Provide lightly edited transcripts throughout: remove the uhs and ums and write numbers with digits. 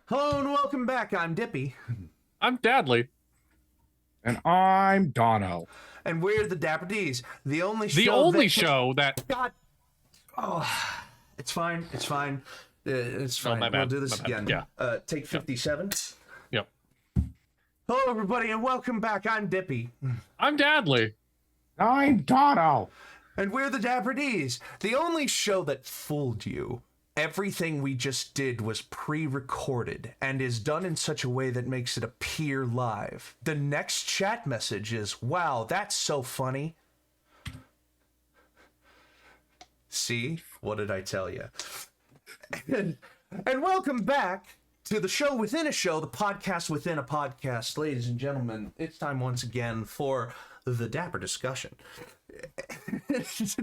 Hello and welcome back. I'm Dippy. I'm Dadley. And I'm Dono. And we're the Dapper Ds. The only show that... God. Oh, it's fine. It's fine. It's fine. my bad. We'll do this My bad. again. Yeah. Take 57. Yep. Hello, everybody, and welcome back. I'm Dippy. I'm Dadley. I'm Dono. And we're the Dapper Ds, the only show that fooled you. Everything we just did was pre-recorded and is done in such a way that makes it appear live. The next chat message is, wow, that's so funny. See? What did I tell you? And welcome back to the show within a show, the podcast within a podcast. Ladies and gentlemen, it's time once again for the Dapper discussion. There's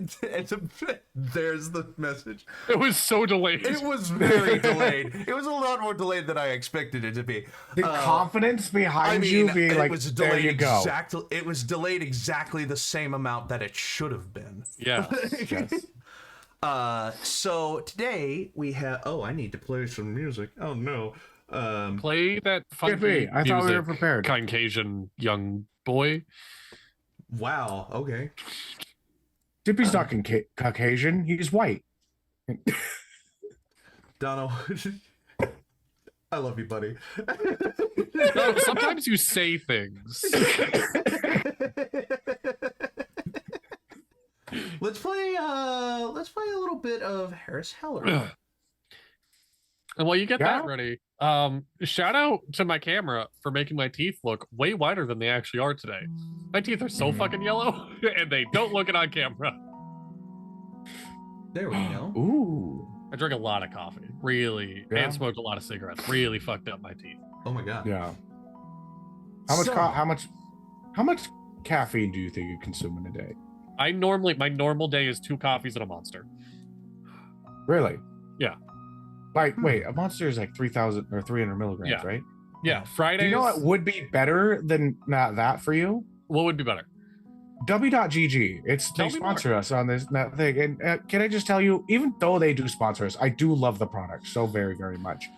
the message. It was so delayed. It was very delayed. It was a lot more delayed than I expected it to be. The confidence behind you being like, there you go. It was delayed exactly the same amount that it should have been. Yeah. Yes. So today we have. Oh, I need to play some music. Oh no. Play that funky I thought we were music, prepared. Caucasian young boy. Wow. Okay. Dippy's not Caucasian. He's white. Dono. I love you, buddy. No, sometimes you say things. Let's play a little bit of Harris Heller. And while you get Yeah. that ready, shout out to my camera for making my teeth look way whiter than they actually are today. My teeth are so fucking yellow, and they don't look it on camera. There we go. Ooh. I drank a lot of coffee, really, Yeah. and smoked a lot of cigarettes. Really fucked up my teeth. Oh my god. Yeah. How much? So- How much caffeine do you think you consume in a day? My normal day is 2 coffees and a Monster. Really? Yeah. Like, wait, a Monster is like 3,000 or 300 milligrams, Yeah. right? Yeah, Fridays. Do you know what would be better than not that for you? What would be better? W.GG. They Tell me sponsor us on this that thing. And can I just tell you, even though they do sponsor us, I do love the product so very, very much.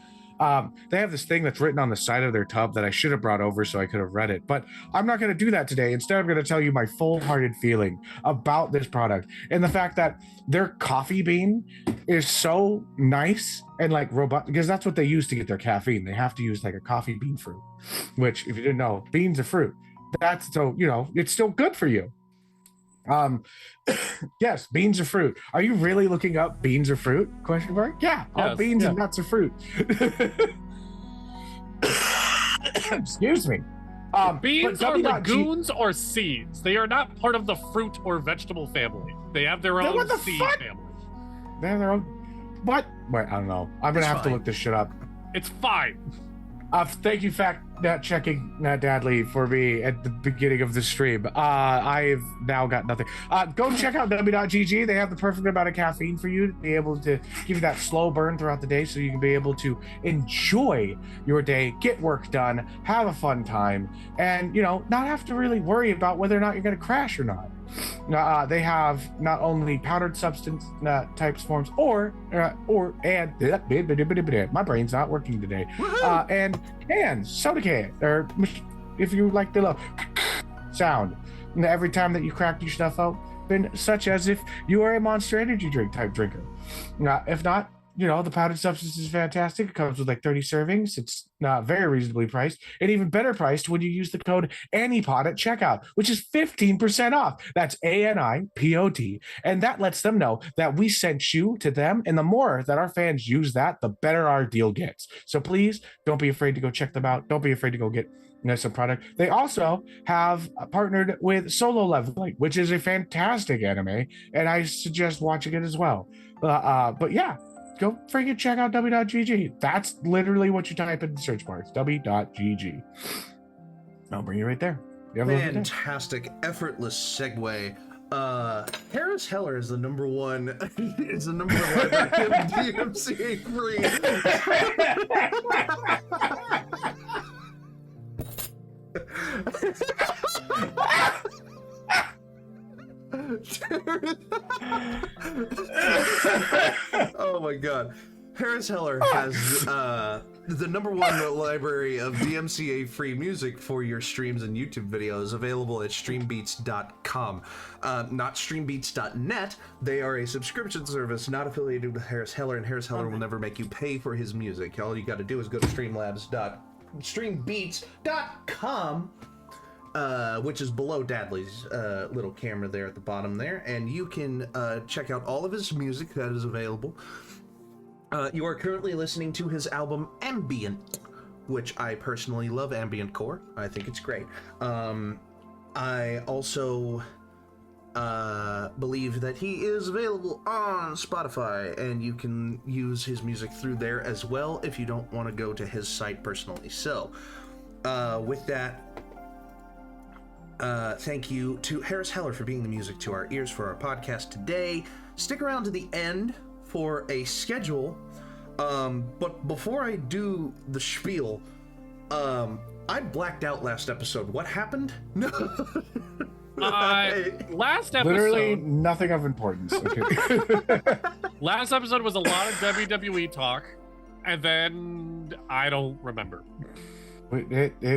They have this thing that's written on the side of their tub that I should have brought over so I could have read it, but I'm not going to do that today. Instead, I'm going to tell you my full-hearted feeling about this product and the fact that their coffee bean is so nice and like robust, because that's what they use to get their caffeine. They have to use like a coffee bean fruit, which, if you didn't know, beans are fruit. That's so, it's still good for you. Yes, beans are fruit. Are you really looking up beans are fruit? Question mark? Yeah, all Yes, beans yeah. and nuts are fruit. Excuse me. Beans but are W.G. legumes or seeds. They are not part of the fruit or vegetable family. They have their Then own what the seed fuck? family. They have their own. What? Wait, I don't know. I'm gonna It's have to fine. look this shit up. It's fine. Thank you, fact checking Dadley, for me at the beginning of the stream. I've now got nothing. Go check out W.GG. They have the perfect amount of caffeine for you to be able to give you that slow burn throughout the day, so you can be able to enjoy your day, get work done, have a fun time, and not have to really worry about whether or not you're going to crash or not. They have not only powdered substance types forms, and my brain's not working today. And cans, soda can, or if you like the little sound every time that you crack your stuff open, such as if you are a Monster Energy drink type drinker. If not, the powdered substance is fantastic. It comes with like 30 servings. It's not very reasonably priced, and even better priced when you use the code ANIpod at checkout, which is 15% off. That's ANIPOD. And that lets them know that we sent you to them. And the more that our fans use that, the better our deal gets. So please don't be afraid to go check them out. Don't be afraid to go get some product. They also have partnered with Solo Leveling, which is a fantastic anime, and I suggest watching it as well. But yeah, go freaking check out W.GG. That's literally what you type in the search bar. It's W.GG. I'll bring you right there. You have a lovely day. Fantastic, effortless segue. Harris Heller is the number one DMCA free. Oh my god. Harris Heller has The #1 library of DMCA free music for your streams and YouTube videos available at streambeats.com. Not streambeats.net. They are a subscription service not affiliated with Harris Heller, and Harris Heller will never make you pay for his music. All you got to do is go to streambeats.com, which is below Dadley's little camera there at the bottom there, and you can check out all of his music that is available. You are currently listening to his album Ambient, which I personally love ambient core. I think it's great. I also believe that he is available on Spotify, and you can use his music through there as well if you don't want to go to his site personally. So, with that, thank you to Harris Heller for being the music to our ears for our podcast today. Stick around to the end for a schedule, but before I do the spiel, I blacked out last episode. What happened? No. Last episode, Literally nothing of importance. Okay. last episode was a lot of WWE talk, and then I don't remember.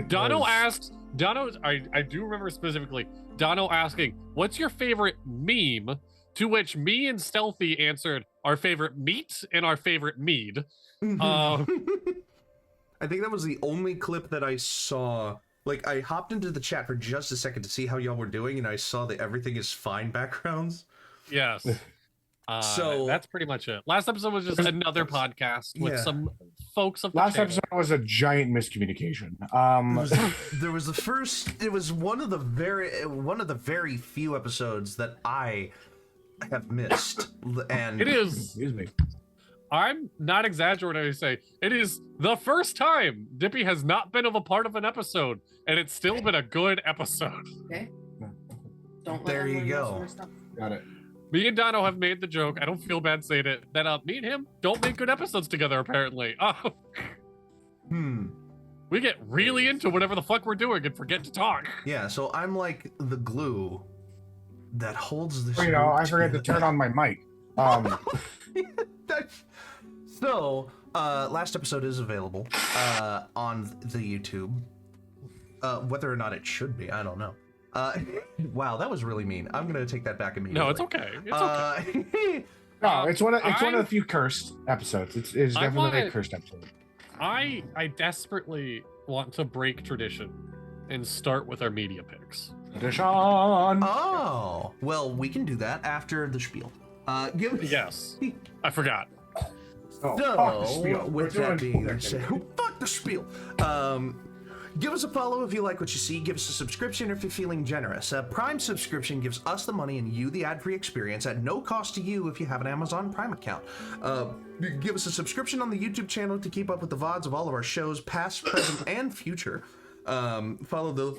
Dono asked. I do remember specifically. Dono asking, "What's your favorite meme?" To which me and Stealthy answered, "Our favorite meat and our favorite mead." I think that was the only clip that I saw. Like, I hopped into the chat for just a second to see how y'all were doing, and I saw the everything is fine backgrounds. Yes. So that's pretty much it. Last episode was just another podcast with some folks of the Last channel. episode was a giant miscommunication. there was the first. It was one of the very few episodes that I have missed, and It is. Excuse me. I'm not exaggerating when I say it is the first time Dippy has not been of a part of an episode, and it's still been a good episode. Okay. Don't let There him you learn most go. of our stuff. Got it. Me and Dono have made the joke. I don't feel bad saying it. That me and him don't make good episodes together. Apparently. We get really into whatever the fuck we're doing and forget to talk. Yeah, so I'm like the glue that holds this. You know, I forgot to together. turn on my mic. So, last episode is available on the YouTube. Whether or not it should be, I don't know. Wow, that was really mean. I'm gonna take that back immediately. No, it's okay. It's okay. No, it's one of the few cursed episodes. It's definitely a cursed episode. I desperately want to break tradition and start with our media picks. Tradition. Oh, well, we can do that after the spiel. Yes, I forgot. Oh, So, fuck the spiel. with We're that doing- being said, fuck the spiel. Give us a follow if you like what you see. Give us a subscription if you're feeling generous. A Prime subscription gives us the money and you the ad-free experience at no cost to you if you have an Amazon Prime account. Give us a subscription on the YouTube channel to keep up with the VODs of all of our shows, past, present, and future. Follow the...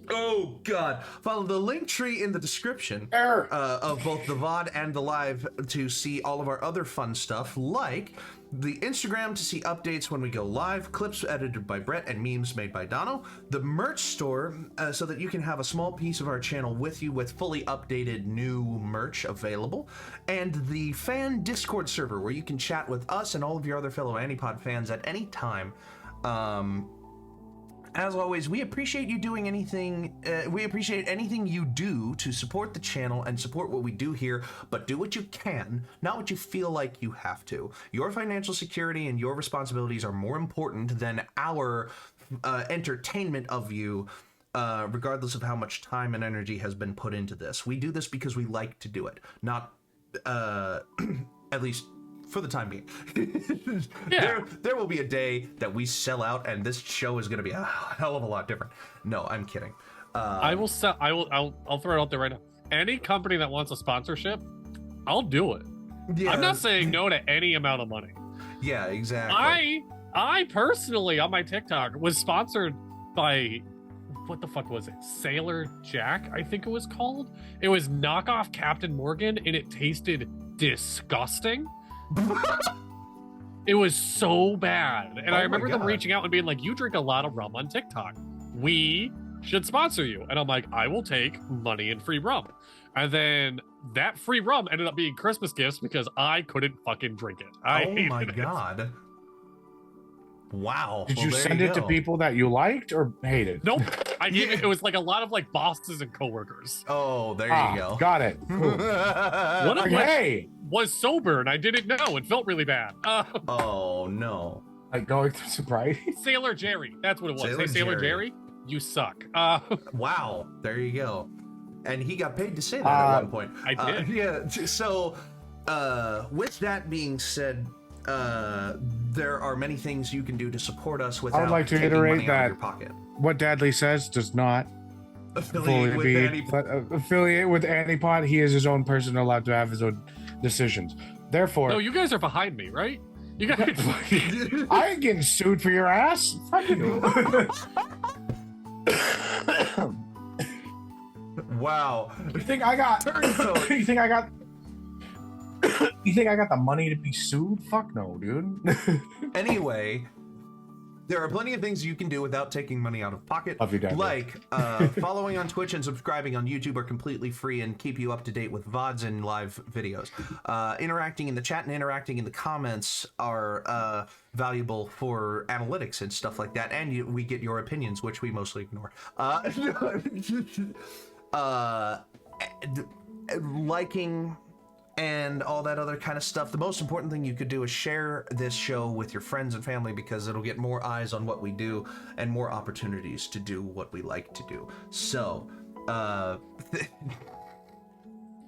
Oh, God. Follow the link tree in the description of both the VOD and the live to see all of our other fun stuff, like the Instagram to see updates when we go live, clips edited by Brett, and memes made by Dono, the merch store so that you can have a small piece of our channel with you with fully updated new merch available, and the fan Discord server where you can chat with us and all of your other fellow ANIpod fans at any time. As always, we appreciate you doing anything. We appreciate anything you do to support the channel and support what we do here, but do what you can, not what you feel like you have to. Your financial security and your responsibilities are more important than our entertainment of you, regardless of how much time and energy has been put into this. We do this because we like to do it, not, at least for the time being. Yeah. There will be a day that we sell out and this show is going to be a hell of a lot different. No, I'm kidding. I'll throw it out there right now. Any company that wants a sponsorship, I'll do it. Yeah, I'm not saying no to any amount of money. Yeah, exactly. I personally on my TikTok was sponsored by, what the fuck was it? Sailor Jack, I think it was called. It was knockoff Captain Morgan and it tasted disgusting. It was so bad. And I remember them reaching out and being like, you drink a lot of rum on TikTok. We should sponsor you. And I'm like, I will take money and free rum. And then that free rum ended up being Christmas gifts because I couldn't fucking drink it. I Oh my hated it. God. Wow. Did Well, you there send it to go. people that you liked or hated? Nope. I gave it was like a lot of like bosses and coworkers. Oh, there you go. Got it. Cool. One of which Hey, was sober and I didn't know. It felt really bad. Oh no. like going through sobriety. Sailor Jerry. That's what it was. Sailor Hey, Sailor Jerry. Jerry, you suck. Wow. There you go. And he got paid to say that at one point. I did. Yeah. So, with that being said, there are many things you can do to support us without I would like to taking iterate money out of that your pocket. what Dadley says does not Affiliate fully with be ANIpod. affiliate with ANIpod. He is his own person, allowed to have his own decisions. Therefore, No, you guys are behind me, right? You guys. I ain't getting sued for your ass. Fuck you. Wow. You think I got? You think I got? You think I got the money to be sued? Fuck no, dude. Anyway, there are plenty of things you can do without taking money out of pocket. Love you, Dad. Like following on Twitch and subscribing on YouTube are completely free and keep you up to date with VODs and live videos. Interacting in the chat and interacting in the comments are valuable for analytics and stuff like that. And we get your opinions, which we mostly ignore. Liking and all that other kind of stuff. The most important thing you could do is share this show with your friends and family, because it'll get more eyes on what we do and more opportunities to do what we like to do. So,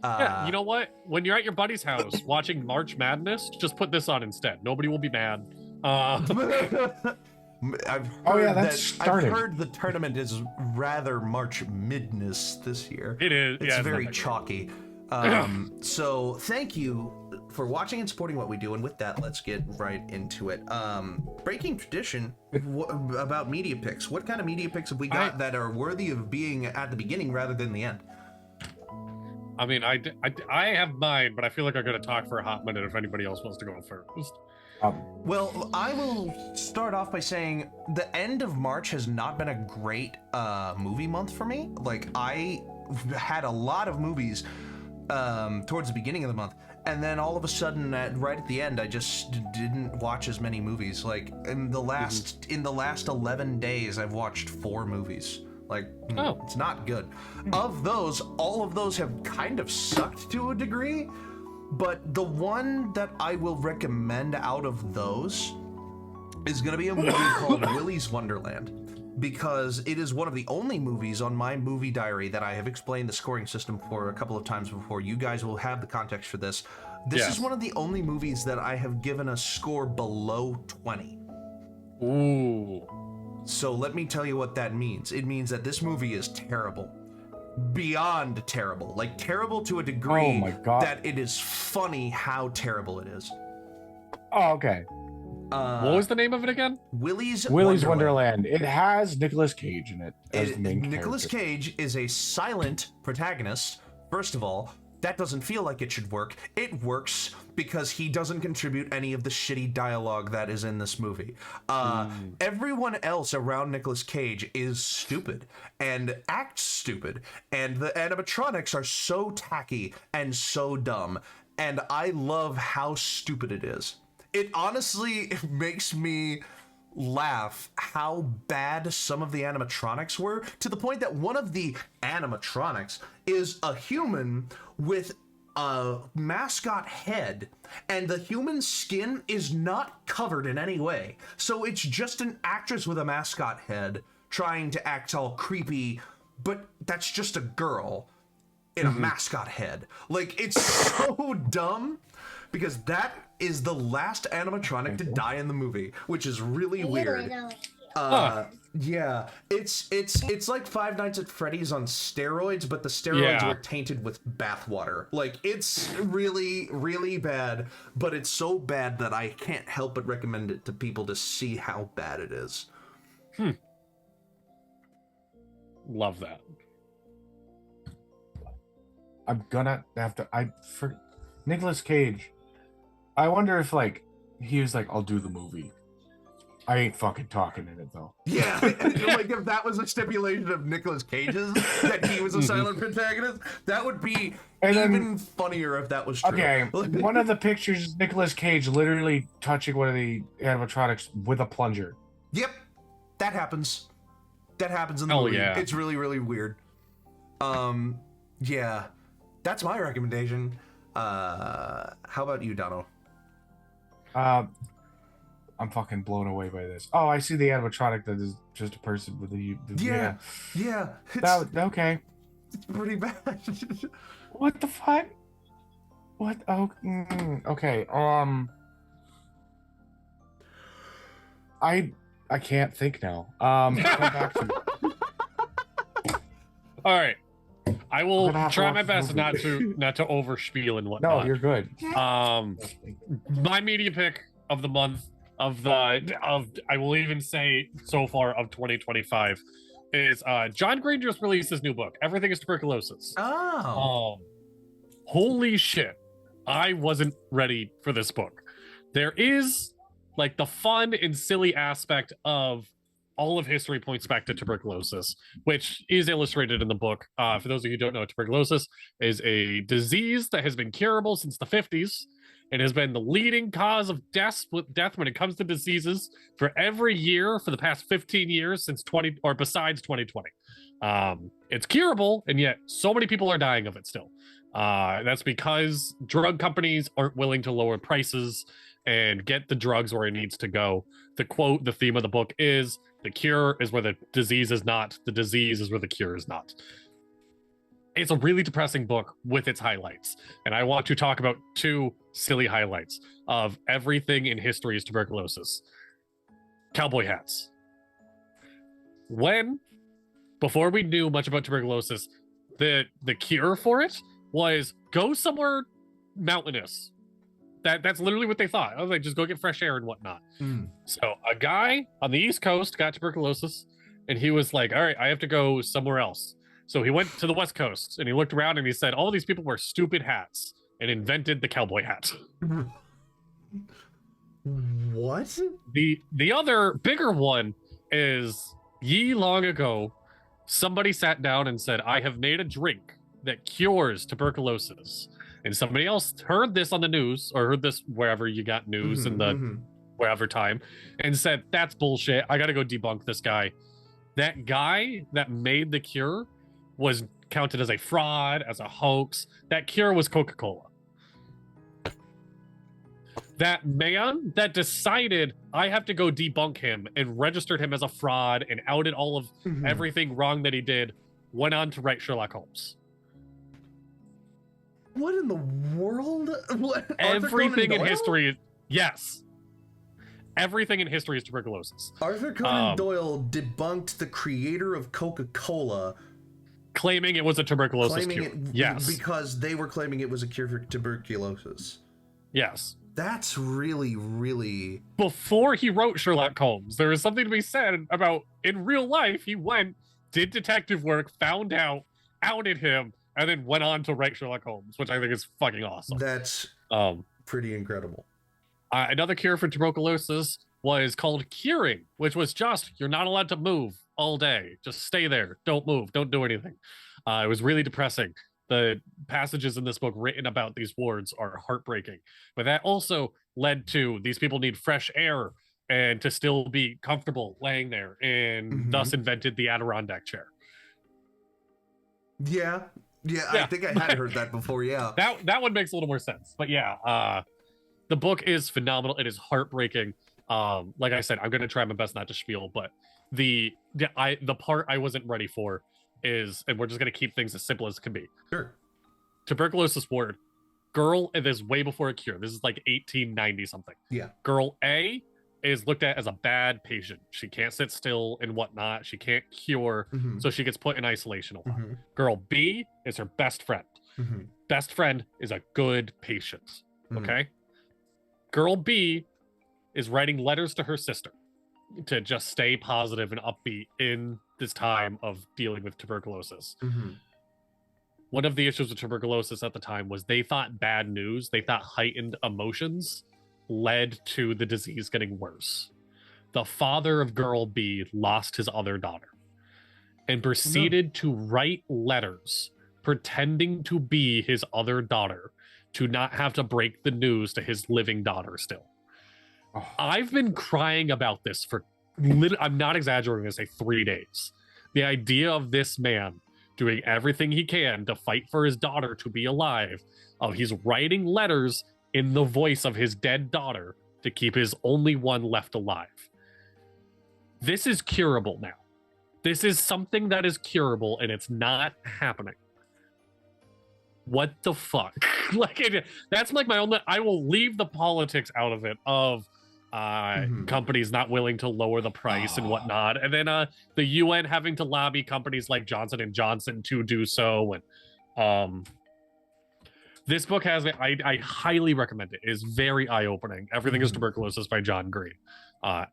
Yeah, you know what? When you're at your buddy's house watching March Madness, just put this on instead. Nobody will be mad. I've Oh, yeah, heard that's started. I've heard the tournament is rather March Midness this year. It is. It's Yeah, very not that great. chalky. So thank you for watching and supporting what we do. And with that, let's get right into it. Breaking tradition about media picks. What kind of media picks have we got that are worthy of being at the beginning rather than the end? I mean, I have mine, but I feel like I'm going to talk for a hot minute if anybody else wants to go first. Well, I will start off by saying the end of March has not been a great movie month for me. Like, I had a lot of movies towards the beginning of the month, and then all of a sudden, right at the end, I just didn't watch as many movies. Like, in the last 11 days, I've watched 4 movies. Like, it's not good. Of those, all of those have kind of sucked to a degree. But the one that I will recommend out of those is going to be a movie called Willy's Wonderland, because it is one of the only movies on my movie diary that I have explained the scoring system for a couple of times before. You guys will have the context for this. This is one of the only movies that I have given a score below 20. Ooh. So let me tell you what that means. It means that this movie is terrible. Beyond terrible. Like, terrible to a degree Oh my God. that it is funny how terrible it is. Oh, okay. What was the name of it again? Willy's Wonderland. It has Nicolas Cage in it as the main Nicolas character. Cage is a silent protagonist. First of all, that doesn't feel like it should work. It works because he doesn't contribute any of the shitty dialogue that is in this movie. Everyone else around Nicolas Cage is stupid and acts stupid, and the animatronics are so tacky and so dumb, and I love how stupid it is. It honestly makes me laugh how bad some of the animatronics were, to the point that one of the animatronics is a human with a mascot head, and the human skin is not covered in any way. So it's just an actress with a mascot head trying to act all creepy, but that's just a girl in a mascot head. Like, it's so dumb, because that is the last animatronic to die in the movie, which is really weird. Yeah, it's like Five Nights at Freddy's on steroids, but the steroids were tainted with bathwater. Like, it's really, really bad, but it's so bad that I can't help but recommend it to people to see how bad it is. Love that. I'm gonna have to. For Nicolas Cage, I wonder if, like, he was like, I'll do the movie. I ain't fucking talking in it though. Yeah, like if that was a stipulation of Nicolas Cage's, that he was a silent protagonist, that would be even funnier if that was true. Okay, one of the pictures is Nicolas Cage literally touching one of the animatronics with a plunger. Yep, that happens. That happens in the movie. Yeah. It's really, really weird. Yeah, that's my recommendation. How about you, Dono? I'm fucking blown away by this. Oh, I see the animatronic that is just a person with a Yeah. Okay. It's pretty bad. What the fuck? What? Oh, okay. I can't think now. Go back to. All right. I will try my best not to overspiel and whatnot. No, you're good. My media pick of the month of I will even say so far of 2025 is John Green just released his new book, Everything is Tuberculosis. Holy shit. I wasn't ready for this book. There is like the fun and silly aspect of all of history points back to tuberculosis, which is illustrated in the book. For those of you who don't know, tuberculosis is a disease that has been curable since the 50s. It has been the leading cause of death when it comes to diseases for every year for the past 15 years since besides 2020. It's curable, and yet so many people are dying of it still. That's because drug companies aren't willing to lower prices and get the drugs where it needs to go. The theme of the book is, the cure is where the disease is not, the disease is where the cure is not. It's a really depressing book with its highlights. And I want to talk about two silly highlights of everything in history is tuberculosis. Cowboy hats. Before we knew much about tuberculosis, the cure for it was go somewhere mountainous. That's literally what they thought. I was like, just go get fresh air and whatnot. So a guy on the East Coast got tuberculosis, and he was like, all right, I have to go somewhere else. So he went to the West Coast, and he looked around, and he said, all these people wear stupid hats, and invented the cowboy hat. What? The other bigger one is, long ago, somebody sat down and said, I have made a drink that cures tuberculosis. And somebody else heard this on the news, or heard this wherever you got news in the wherever time, and said, that's bullshit. I got to go debunk this guy. That guy that made the cure was counted as a fraud, as a hoax. That cure was Coca-Cola. That man that decided I have to go debunk him and registered him as a fraud and outed all of everything wrong that he did, went on to write Sherlock Holmes. What in the world? What? Everything in history, yes. Everything in history is tuberculosis. Arthur Conan Doyle debunked the creator of Coca-Cola, claiming it was a tuberculosis cure. Yes. Because they were claiming it was a cure for tuberculosis. Yes. That's really, really... Before he wrote Sherlock Holmes, there is something to be said about, in real life, he went, did detective work, found out, outed him, and then went on to write Sherlock Holmes, which I think is fucking awesome. That's pretty incredible. Another cure for tuberculosis was called curing, which was just, you're not allowed to move all day. Just stay there. Don't move. Don't do anything. It was really depressing. The passages in this book written about these wards are heartbreaking. But that also led to these people need fresh air and to still be comfortable laying there, and thus invented the Adirondack chair. Yeah, I think I had heard that before, yeah. That one makes a little more sense. But yeah, the book is phenomenal. It is heartbreaking. Like I said, I'm going to try my best not to spiel, but the part I wasn't ready for is, and we're just going to keep things as simple as can be. Sure. Tuberculosis ward. Girl, this is way before a cure. This is like 1890 something. Yeah. Girl A is looked at as a bad patient. She can't sit still and whatnot. She can't cure, so she gets put in isolation a lot. Girl B is her best friend. Best friend is a good patient. Okay? Girl B is writing letters to her sister to just stay positive and upbeat in this time of dealing with tuberculosis. One of the issues with tuberculosis at the time was they thought bad news, they thought heightened emotions led to the disease getting worse. the father of girl B lost his other daughter and proceeded to write letters pretending to be his other daughter to not have to break the news to his living daughter still. Oh. I've been crying about this for I'm not exaggerating to say 3 days. The idea of this man doing everything he can to fight for his daughter to be alive, he's writing letters in the voice of his dead daughter to keep his only one left alive. This is curable now. This is something that is curable, and it's not happening. What the fuck? That's like my own. I will leave the politics out of it of companies not willing to lower the price and whatnot, and then the UN having to lobby companies like Johnson and Johnson to do so. And this book has I highly recommend it. It is very eye-opening. Everything is Tuberculosis by John Green.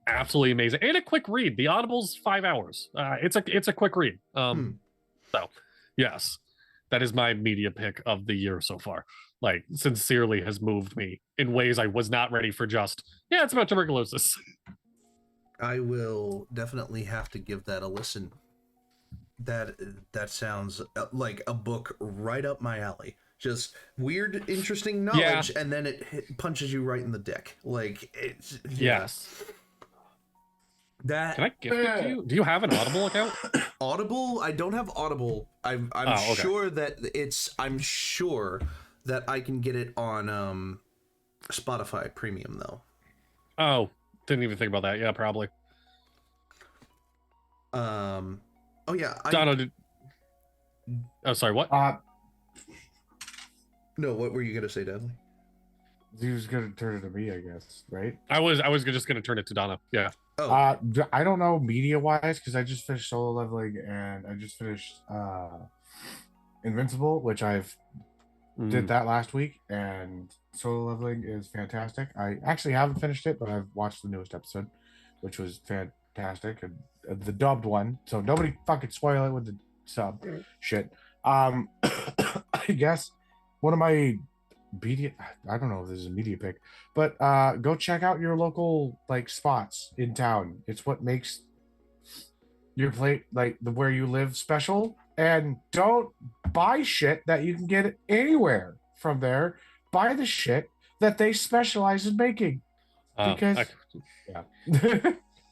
Absolutely amazing, and a quick read. The Audible's 5 hours. It's a quick read. So yes, that is my media pick of the year so far. Like, sincerely has moved me in ways I was not ready for. It's about tuberculosis. I will definitely have to give that a listen. That sounds like a book right up my alley. Just weird, interesting knowledge, and then it punches you right in the dick. Like, it's... Yes. That... Can I gift it to you? Do you have an Audible account? Audible? I don't have Audible. I'm sure that I'm sure that I can get it on Spotify Premium, though. Oh, didn't even think about that. Yeah, probably. Oh, yeah. Donald, oh, sorry, what? No, what were you going to say, Dudley? He was going to turn it to me, I guess, right? I was just going to turn it to Donna. Yeah. Oh. I don't know media-wise, because I just finished Solo Leveling, and I just finished Invincible, which I've did that last week, and Solo Leveling is fantastic. I actually haven't finished it, but I've watched the newest episode, which was fantastic, and the dubbed one, so nobody fucking spoil it with the sub shit. I guess one of my media, I don't know if this is a media pick, but go check out your local like spots in town. It's what makes your place, like where you live, special. And don't buy shit that you can get anywhere from there. Buy the shit that they specialize in making. Because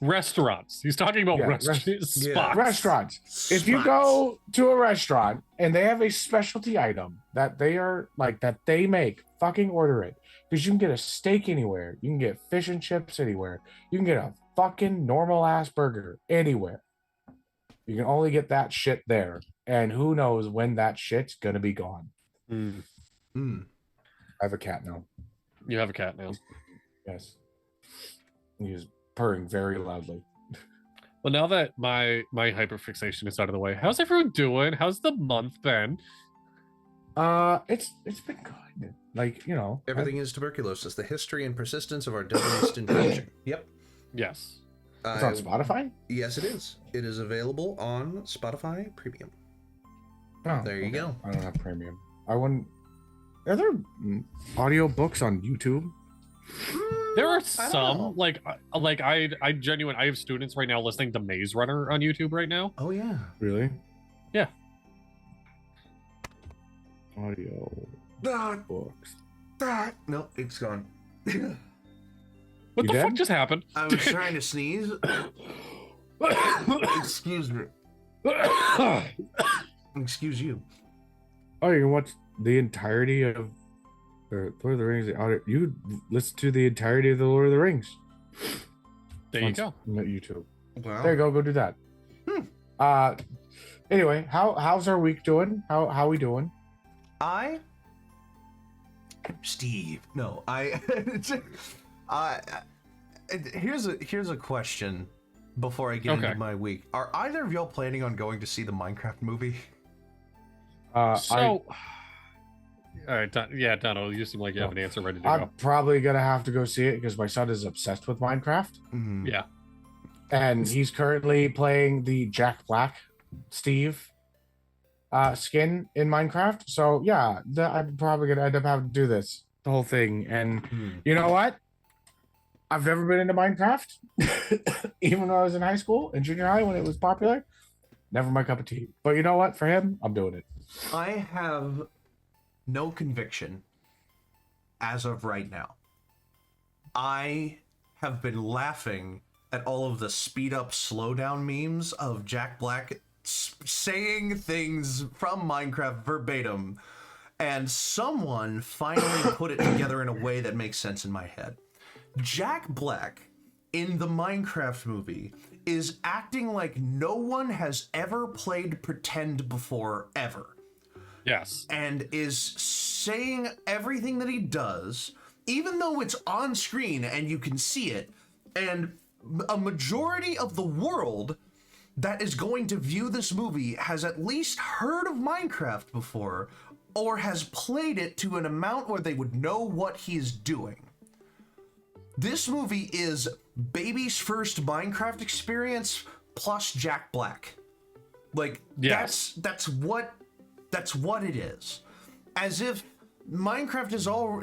restaurants. He's talking about spots. Restaurants. If you go to a restaurant and they have a specialty item that they are like that they make, fucking order it. Because you can get a steak anywhere. You can get fish and chips anywhere. You can get a fucking normal ass burger anywhere. You can only get that shit there. And who knows when that shit's gonna be gone. I have a cat now. You have a cat now. Yes. He's purring very loudly. Well, now that my hyperfixation is out of the way, how's everyone doing? How's the month been? It's been good. Like, you know, everything is tuberculosis. The history and persistence of our deadliest infection. Yep. Yes. It's on Spotify? Yes, it is. It is available on Spotify Premium. Oh, there you go. I don't have Premium. I wouldn't. Are there audio books on YouTube? There are some. Like I genuinely, I have students right now listening to Maze Runner on YouTube right now. Oh yeah. Really? Yeah. Audio books. No, it's gone. What the fuck just happened? I was trying to sneeze. Excuse me. Excuse you. Oh, you can watch the entirety of Lord of the Rings. You listen to the entirety of the Lord of the Rings. There you go. On YouTube. Wow. There you go. Go do that. Anyway, how's our week doing? How we doing? Steve. No, here's a question before I get into my week. Are either of y'all planning on going to see the Minecraft movie? All right, Donald, you seem like you have an answer ready to go. I'm probably gonna have to go see it because my son is obsessed with Minecraft. Yeah, and he's currently playing the Jack Black Steve skin in Minecraft. So yeah, I'm probably gonna end up having to do the whole thing. And you know what? I've never been into Minecraft, even when I was in high school and junior high when it was popular. Never my cup of tea. But you know what? For him, I'm doing it. I have no conviction as of right now. I have been laughing at all of the speed up, slow down memes of Jack Black saying things from Minecraft verbatim, and someone finally put it together in a way that makes sense in my head. Jack Black in the Minecraft movie is acting like no one has ever played pretend before, ever. Yes. And is saying everything that he does, even though it's on screen and you can see it, and a majority of the world that is going to view this movie has at least heard of Minecraft before, or has played it to an amount where they would know what he's doing. This movie is baby's first Minecraft experience plus Jack Black. Like, yes. that's what it is. As if Minecraft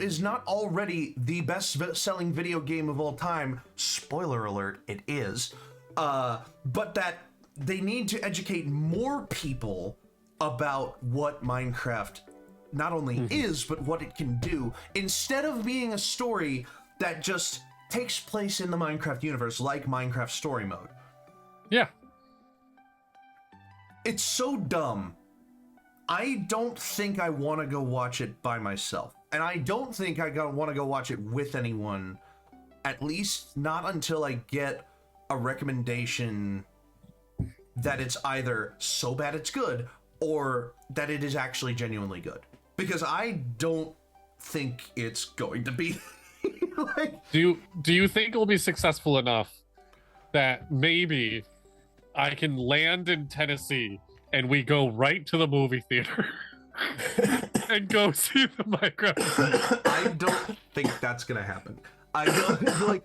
is not already the best-selling video game of all time. Spoiler alert, it is. But that they need to educate more people about what Minecraft not only is, but what it can do, instead of being a story that just takes place in the Minecraft universe, like Minecraft Story Mode. Yeah. It's so dumb. I don't think I want to go watch it by myself. And I don't think I want to go watch it with anyone, at least not until I get a recommendation that it's either so bad it's good, or that it is actually genuinely good. Because I don't think it's going to be. Like, do you think it'll be successful enough that maybe I can land in Tennessee and we go right to the movie theater and go see the Minecraft? I don't think that's gonna happen. I don't like.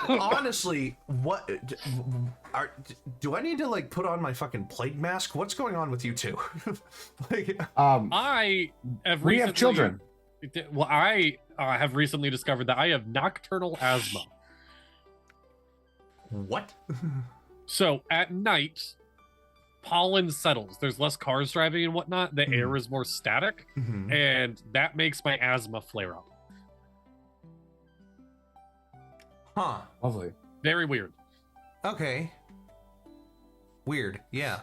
Honestly, what do I need to like put on my fucking plague mask? What's going on with you two? Like, we have children. Well, I have recently discovered that I have nocturnal asthma. What? So at night, pollen settles. There's less cars driving and whatnot. The air is more static, and that makes my asthma flare up. Huh. Lovely. Very weird. Okay. Weird. Yeah.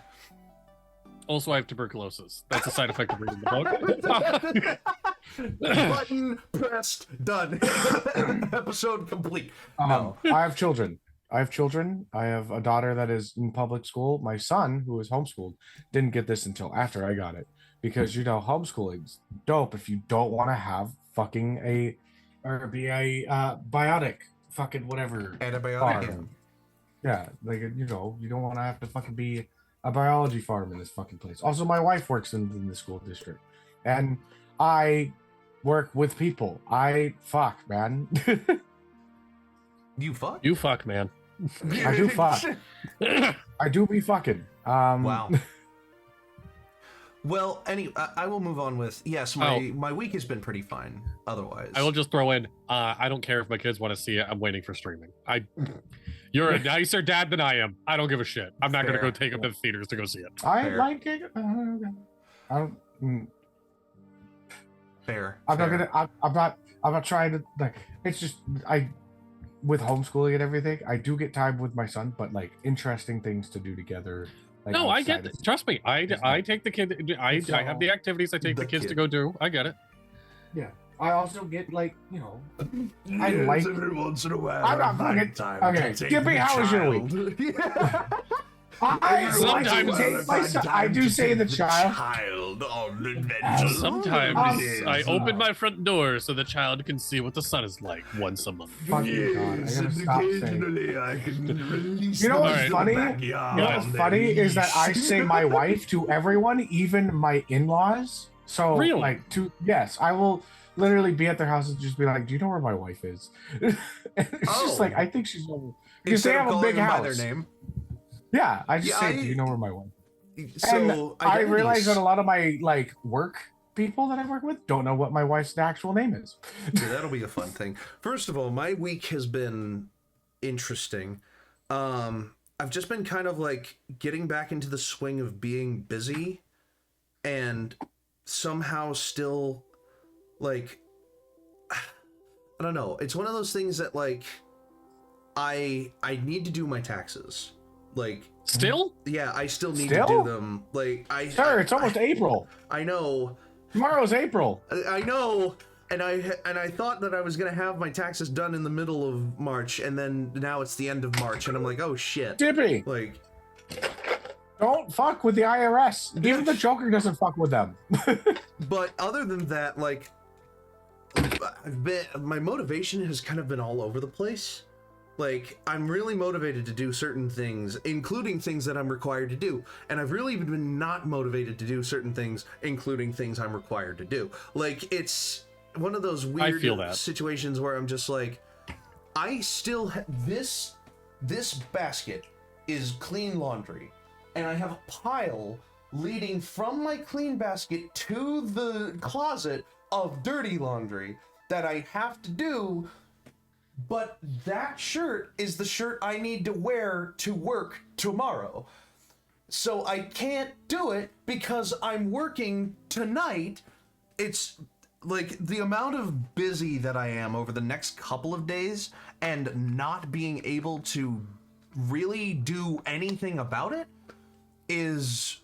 Also, I have tuberculosis. That's a side effect of reading the book. Button pressed. Done. Episode complete. No. I have children. I have a daughter that is in public school. My son, who is homeschooled, didn't get this until after I got it. Because, you know, homeschooling's dope if you don't want to have fucking be a biotic fucking whatever. Antibiotic. Farm. Yeah, like, you know, you don't want to have to fucking be a biology farm in this fucking place. Also, my wife works in the school district. And I work with people. I fuck, man. You fuck? You fuck, man. I do fuck. I do be fucking. Wow. Well, I will move on with, yes, my week has been pretty fine otherwise. I will just throw in, I don't care if my kids want to see it. I'm waiting for streaming. You're a nicer dad than I am. I don't give a shit. I'm not going to go take them to the theaters to go see it. I like it. Fair. I'm not trying to, like, it's just, with homeschooling and everything, I do get time with my son, but like interesting things to do together. Like, no, I get it. Trust me. I take the kid. I have the activities I take the kids to go do. I get it. Yeah. I also get, like, you know, I like every once in a while. I'm not fucking time. Okay, Skippy, how was your week? I do say the child. Sometimes I open my front door so the child can see what the sun is like once a month. Fucking God, I gotta stop saying. I can release. You know what's funny? You know what's funny is that I say my wife to everyone, even my in-laws. So really? Like, yes, I will literally be at their house and just be like, "Do you know where my wife is?" It's just like, I think she's over. Because they have a big house. By their name. Yeah, I just say, "Do you know where my wife?" So I realize that a lot of my like work people that I work with don't know what my wife's actual name is. Yeah, that'll be a fun thing. First of all, my week has been interesting. I've just been kind of like getting back into the swing of being busy and somehow still like I don't know. It's one of those things that like I need to do my taxes. Like Still? Yeah, I still need to do them. Like Sir, it's almost April. I know. Tomorrow's April. I know. And I thought that I was gonna have my taxes done in the middle of March, and then now it's the end of March, and I'm like, oh shit. Dippy, Like, don't fuck with the IRS. Even the Joker doesn't fuck with them. but other than that, like, my motivation has kind of been all over the place. Like, I'm really motivated to do certain things, including things that I'm required to do. And I've really been not motivated to do certain things, including things I'm required to do. Like, it's one of those weird situations where I'm just like, I still this basket is clean laundry, and I have a pile leading from my clean basket to the closet of dirty laundry that I have to do. But that shirt is the shirt I need to wear to work tomorrow. So I can't do it because I'm working tonight. It's like the amount of busy that I am over the next couple of days and not being able to really do anything about it is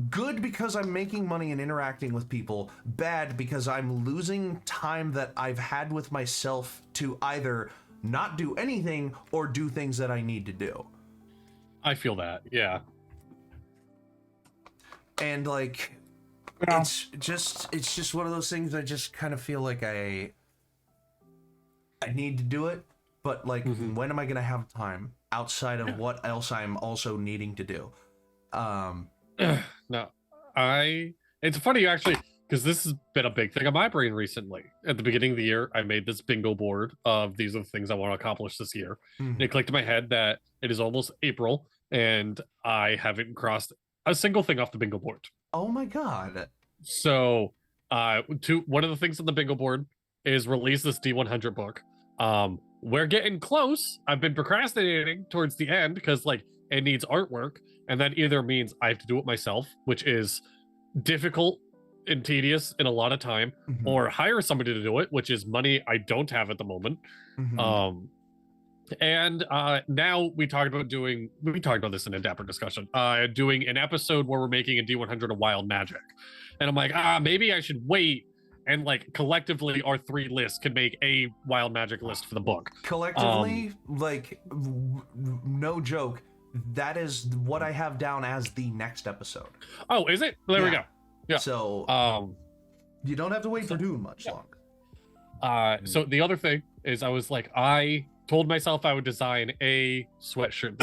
good because I'm making money and interacting with people, bad because I'm losing time that I've had with myself to either not do anything or do things that I need to do. I feel that, yeah. And like, it's just one of those things I just kind of feel like I need to do it, but like, when am I gonna have time outside of what else I'm also needing to do? No, it's funny actually, because this has been a big thing on my brain recently. At the beginning of the year, I made this bingo board of these are the things I want to accomplish this year. And it clicked in my head that it is almost April and I haven't crossed a single thing off the bingo board. Oh my god. So one of the things on the bingo board is release this D100 book. We're getting close. I've been procrastinating towards the end because like it needs artwork, and that either means I have to do it myself, which is difficult and tedious in a lot of time, or hire somebody to do it, which is money I don't have at the moment. And now we talked about this in a Dapper discussion, doing an episode where we're making a D100 of Wild Magic. And I'm like, maybe I should wait. And like collectively, our three lists could make a Wild Magic list for the book. Collectively, like, no joke, that is what I have down as the next episode. Oh, is it? There we go. Yeah. So, you don't have to wait for too much longer. So the other thing is, I was like, I told myself I would design a sweatshirt.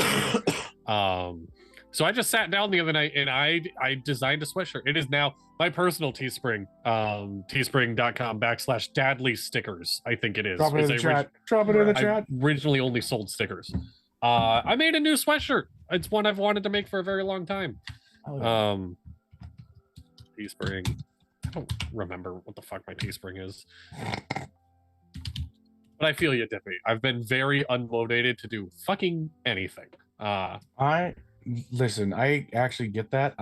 So I just sat down the other night and I designed a sweatshirt. It is now my personal Teespring, teespring.com/dadly stickers, I think it is. Drop it in the chat. Drop it in the chat. I originally only sold stickers. I made a new sweatshirt. It's one I've wanted to make for a very long time. Teespring. I don't remember what the fuck my Teespring is. But I feel you, Dippy. I've been very unmotivated to do fucking anything. Listen, I actually get that.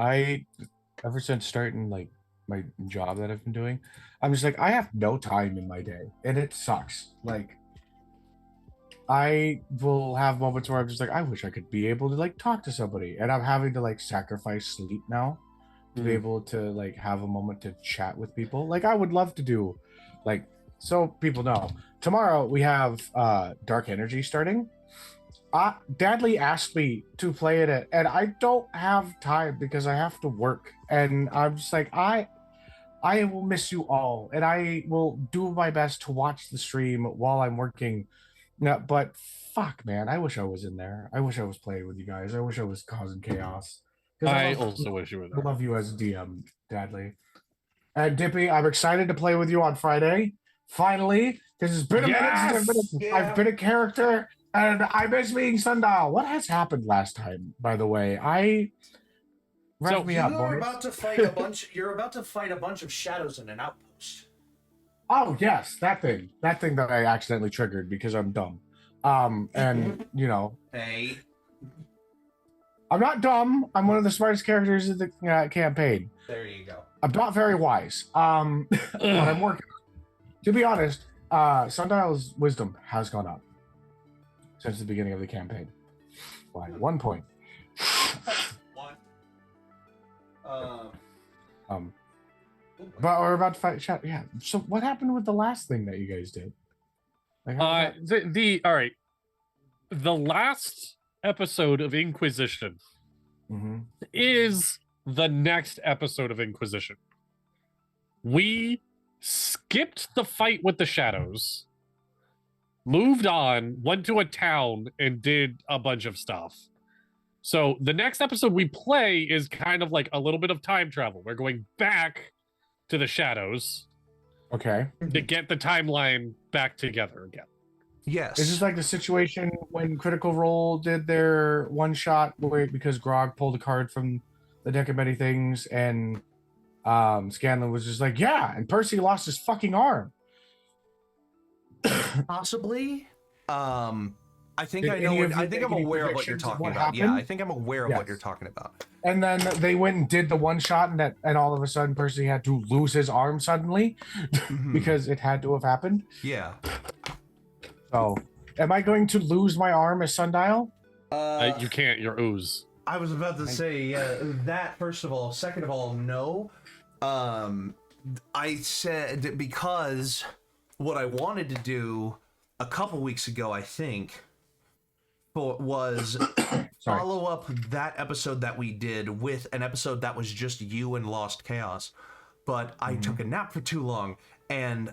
Ever since starting like my job that I've been doing, I'm just like, I have no time in my day, and it sucks. Like, I will have moments where I'm just like, I wish I could be able to like talk to somebody, and I'm having to like sacrifice sleep now to be able to like have a moment to chat with people. Like, I would love to do, like, so people know, tomorrow we have Dark Energy starting. Dadly asked me to play it, and I don't have time because I have to work, and I'm just like, I will miss you all, and I will do my best to watch the stream while I'm working. No, but fuck, man, I wish I was in there. I wish I was playing with you guys. I wish I was causing chaos. I also wish you were there. I love you as DM, Dadly. And Dippy, I'm excited to play with you on Friday. Finally, because it's been a minute since I've been a character. And I miss being Sundial. What has happened last time, by the way? You're about to fight a bunch. You're about to fight a bunch of shadows in an outpost. Oh yes, that thing that I accidentally triggered because I'm dumb. And you know, Hey. I'm not dumb. I'm one of the smartest characters in the campaign. There you go. I'm not very wise. But I'm working. To be honest, Sundial's wisdom has gone up since the beginning of the campaign by 1 point. But we're about to fight. Yeah. So what happened with the last thing that you guys did? Like, all right. The last episode of Inquisition is the next episode of Inquisition. We skipped the fight with the shadows, moved on, went to a town, and did a bunch of stuff. So the next episode we play is kind of like a little bit of time travel. We're going back to the shadows. Okay. To get the timeline back together again. Yes. Is this like the situation when Critical Role did their one shot because Grog pulled a card from the deck of many things and Scanlan was just like, yeah, and Percy lost his fucking arm. Possibly. I think I know. I think I'm aware of what you're talking about. Yeah, I think I'm aware of what you're talking about. And then they went and did the one shot, and all of a sudden Percy had to lose his arm suddenly because it had to have happened. Yeah. So, am I going to lose my arm as Sundial? You can't. You're ooze. I was about to say that first of all. Second of all, no. I said because what I wanted to do a couple weeks ago, I think, was follow up that episode that we did with an episode that was just you and Lost Chaos. But I took a nap for too long, and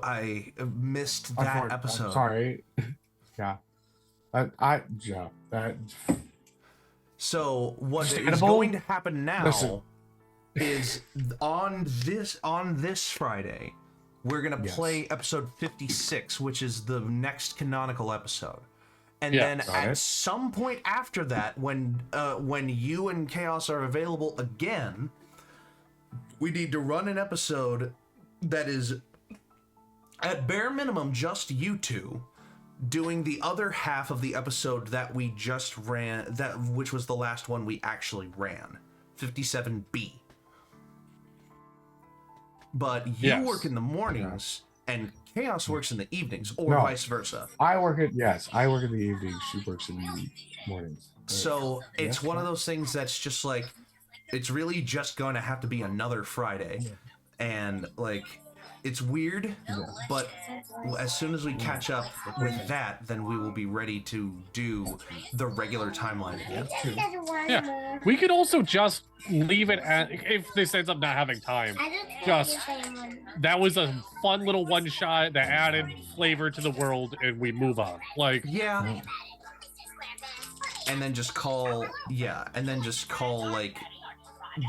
I missed that episode. I'm sorry. Yeah. So what is going to happen now is on this Friday, we're gonna play episode 56, which is the next canonical episode. And then at some point after that, when you and Chaos are available again, we need to run an episode that is at bare minimum just you two doing the other half of the episode that we just ran, which was the last one we actually ran, 57B. But you work in the mornings and Chaos works in the evenings, or vice versa. I work in the evenings. She works in the mornings. So it's one of those things that's just like, it's really just going to have to be another Friday. And like, it's weird, but as soon as we catch up with that, then we will be ready to do the regular timeline again. Yeah, we could also just leave it at, if this ends up not having time, just that was a fun little one shot that added flavor to the world, and we move on. Like, and then just call like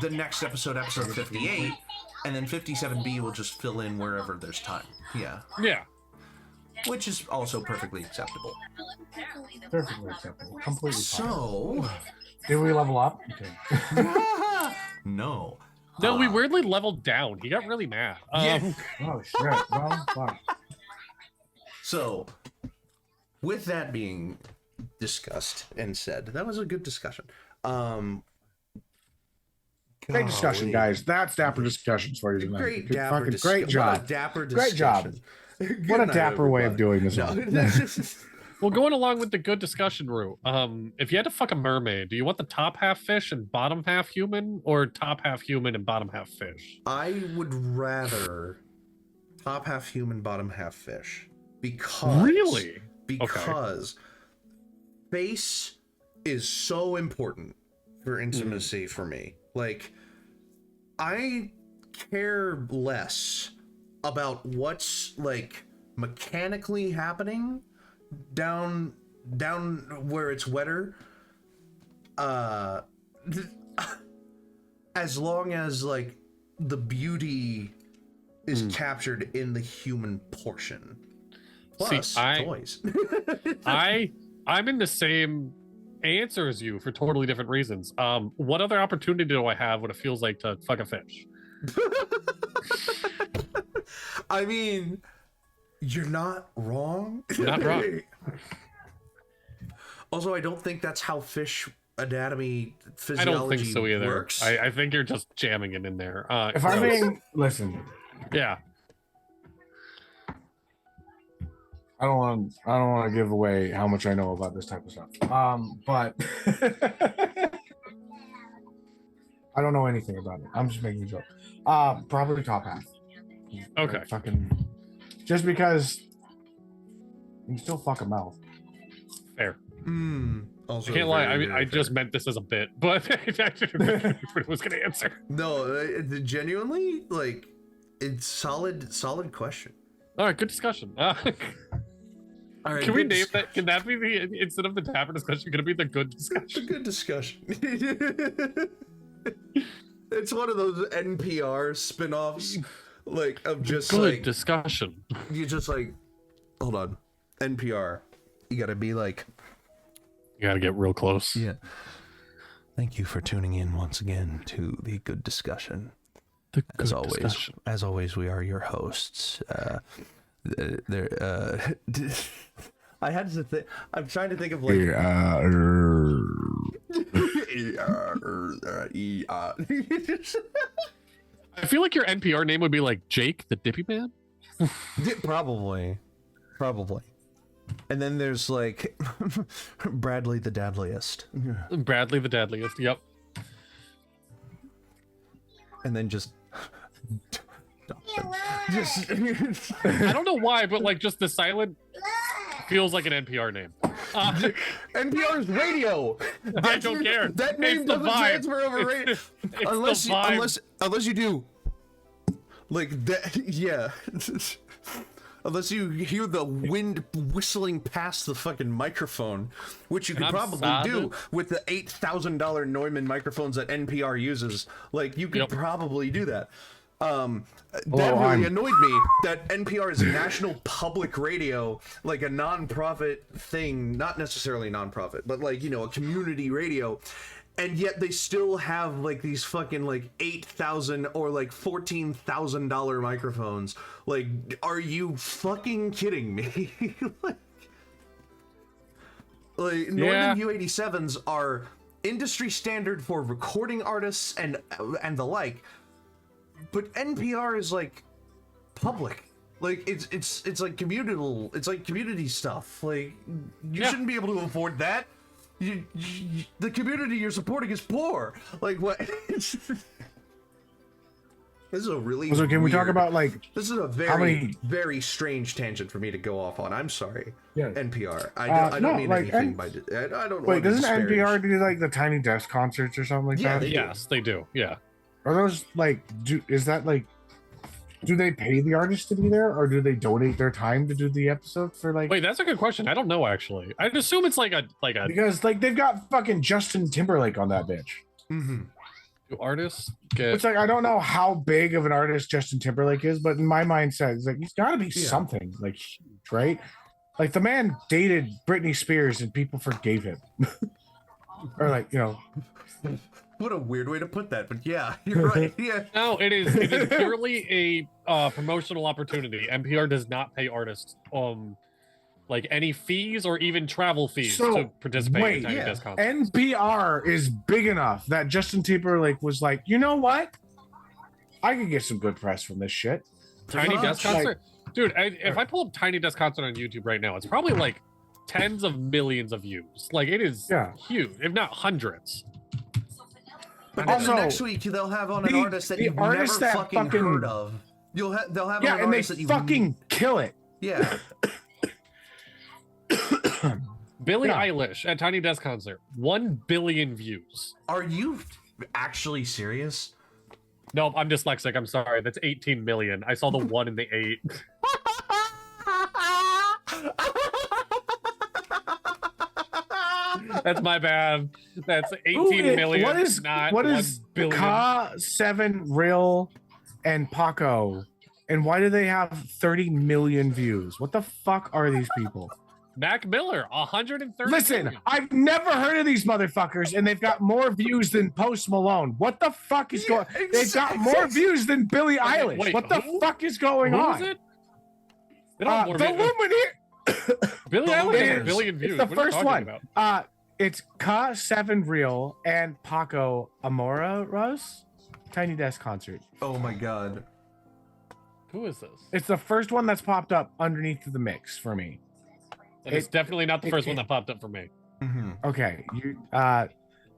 the next episode 58. And then 57B will just fill in wherever there's time. Yeah. Which is also perfectly acceptable. Completely fine. Did we level up? Okay. No. No, we weirdly leveled down. He got really mad. Oh, shit. Well, fuck. So, with that being discussed and said, that was a good discussion. Great discussion, guys. That's Dapper Discussions for you tonight. Great job. What a dapper discussion. What a dapper way of doing this. Well, going along with the good discussion route, if you had to fuck a mermaid, do you want the top half fish and bottom half human, or top half human and bottom half fish? I would rather top half human, bottom half fish. Because... Really? Because face is so important for intimacy for me. Like, I care less about what's like mechanically happening down where it's wetter, as long as like the beauty is captured in the human portion. Plus, toys. I'm in the same answer as you for totally different reasons. What other opportunity do I have when it feels like to fuck a fish? I mean, You're not wrong. You're not wrong. Also, I don't think that's how fish anatomy physiology I don't think so either. works. I think you're just jamming it in there. If I'm being listen, yeah. I don't want to give away how much I know about this type of stuff. But I don't know anything about it. I'm just making a joke. Probably top half. Okay. Like, fucking, just because you can still fuck a mouth. Fair. Also, I can't lie. I mean, very I fair. just meant this as a bit, but I was going to answer. No, genuinely, like, it's solid question. All right, good discussion. All right, Can we good name that? Can that be the instead of the Dapper discussion? Can it be the good It's a discussion? good discussion. It's one of those NPR spin-offs, like, of just Good like discussion. you just like, hold on, NPR. You gotta be like, You got to get real close. yeah. Thank you for tuning in once again to the good discussion. The As good always, discussion. we are your hosts. I had to think. I'm trying to think of like. I feel like your NPR name would be like Jake the Dippy Man. Probably. And then there's like Bradley the Dadliest. Bradley the Deadliest. Yep. And then just I don't know why, but like just the silent feels like an NPR name. NPR's radio. I don't care. That name It's the doesn't vibe. transfer over radio It's the vibe. unless you do like that. Yeah. Unless you hear the wind whistling past the fucking microphone, which you could I'm probably sad. do with the $8,000 Neumann microphones that NPR uses. Like, you could Yep. probably do that. That really annoyed me, that NPR is National Public Radio, like a non-profit thing, not necessarily non-profit, but like, you know, a community radio. And yet they still have like these fucking like $8,000 or like $14,000 microphones. Like, are you fucking kidding me? like Yeah. Neumann U87s are industry standard for recording artists and the like, but NPR is like public. Like it's like communal. It's like community stuff. Like, you shouldn't be able to afford that. The community you're supporting is poor. Like, what? This is a really. So can we talk weird- about like This is a very strange tangent for me to go off on. I'm sorry. Yeah. NPR. I don't mean like, anything by. I don't. wait, want to doesn't disparage. NPR do like the Tiny Desk concerts or something like Yeah, that? they do. Yes, they do. Yeah. Are those like do they pay the artists to be there, or do they donate their time to do the episode for like? Wait, that's a good question. I don't know actually. I'd assume it's like a Because like they've got fucking Justin Timberlake on that bitch. Mm-hmm. do artists get. It's like I don't know how big of an artist Justin Timberlake is, but in my mindset, it's like he's got to be Yeah. something like huge, right? Like the man dated Britney Spears and people forgave him, or like, you know. What a weird way to put that, but yeah, you're right. Yeah. No, it is purely a promotional opportunity. NPR does not pay artists like any fees or even travel fees to participate wait, in Tiny yeah. Desk concerts. NPR is big enough that Justin Timberlake was like, you know what? I could get some good press from this shit. Tiny Pretty Desk much. concert, dude. If I pull up Tiny Desk concert on YouTube right now, it's probably like tens of millions of views. Like, it is huge, if not hundreds. But then Also, next week they'll have on an the- artist that the you've artist never that fucking heard of. They'll have Yeah, on an and they artist that you fucking kill it. yeah. Billie Yeah. Eilish at Tiny Desk concert, 1 billion views. Are you actually serious? Nope, I'm dyslexic. I'm sorry. That's 18 million. I saw the 1 and the 8. That's my bad. That's 18 million. What is not what 1 is billion. Ka 7 Real and Paco? And why do they have 30 million views? What the fuck are these people? Mac Miller, 130 Listen, million. I've never heard of these motherfuckers, and they've got more views than Post Malone. What the fuck is going? They've got more views than Billie Eilish. wait, what the who? fuck is going Who on? is it? They don't have more the views. Lumineer. Billy Eilish has a It billion is. views. It's the What are you first talking one. about? It's Ka Seven Real and Paco Amora Rose Tiny Desk concert. Oh my god. Who is this? It's the first one that's popped up underneath the mix for me. And it's definitely not the first one that popped up for me. Mm-hmm. Okay,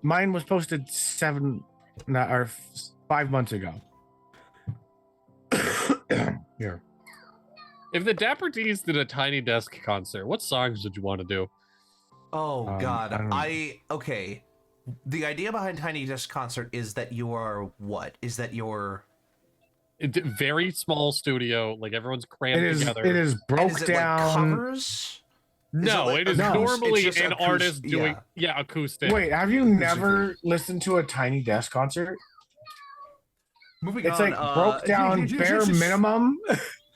mine was posted 5 months ago. Here. If the Dapper D's did a Tiny Desk concert, what songs would you want to do? Oh god. I don't know. Okay. The idea behind Tiny Desk Concert is that you are what? Is that you're Very small studio, like everyone's crammed together. It is broke is it down. like covers? No, like it is No, normally it's just an artist doing acoustic. Wait, have you never listened to a Tiny Desk concert? Moving It's on, like broke down bare minimum.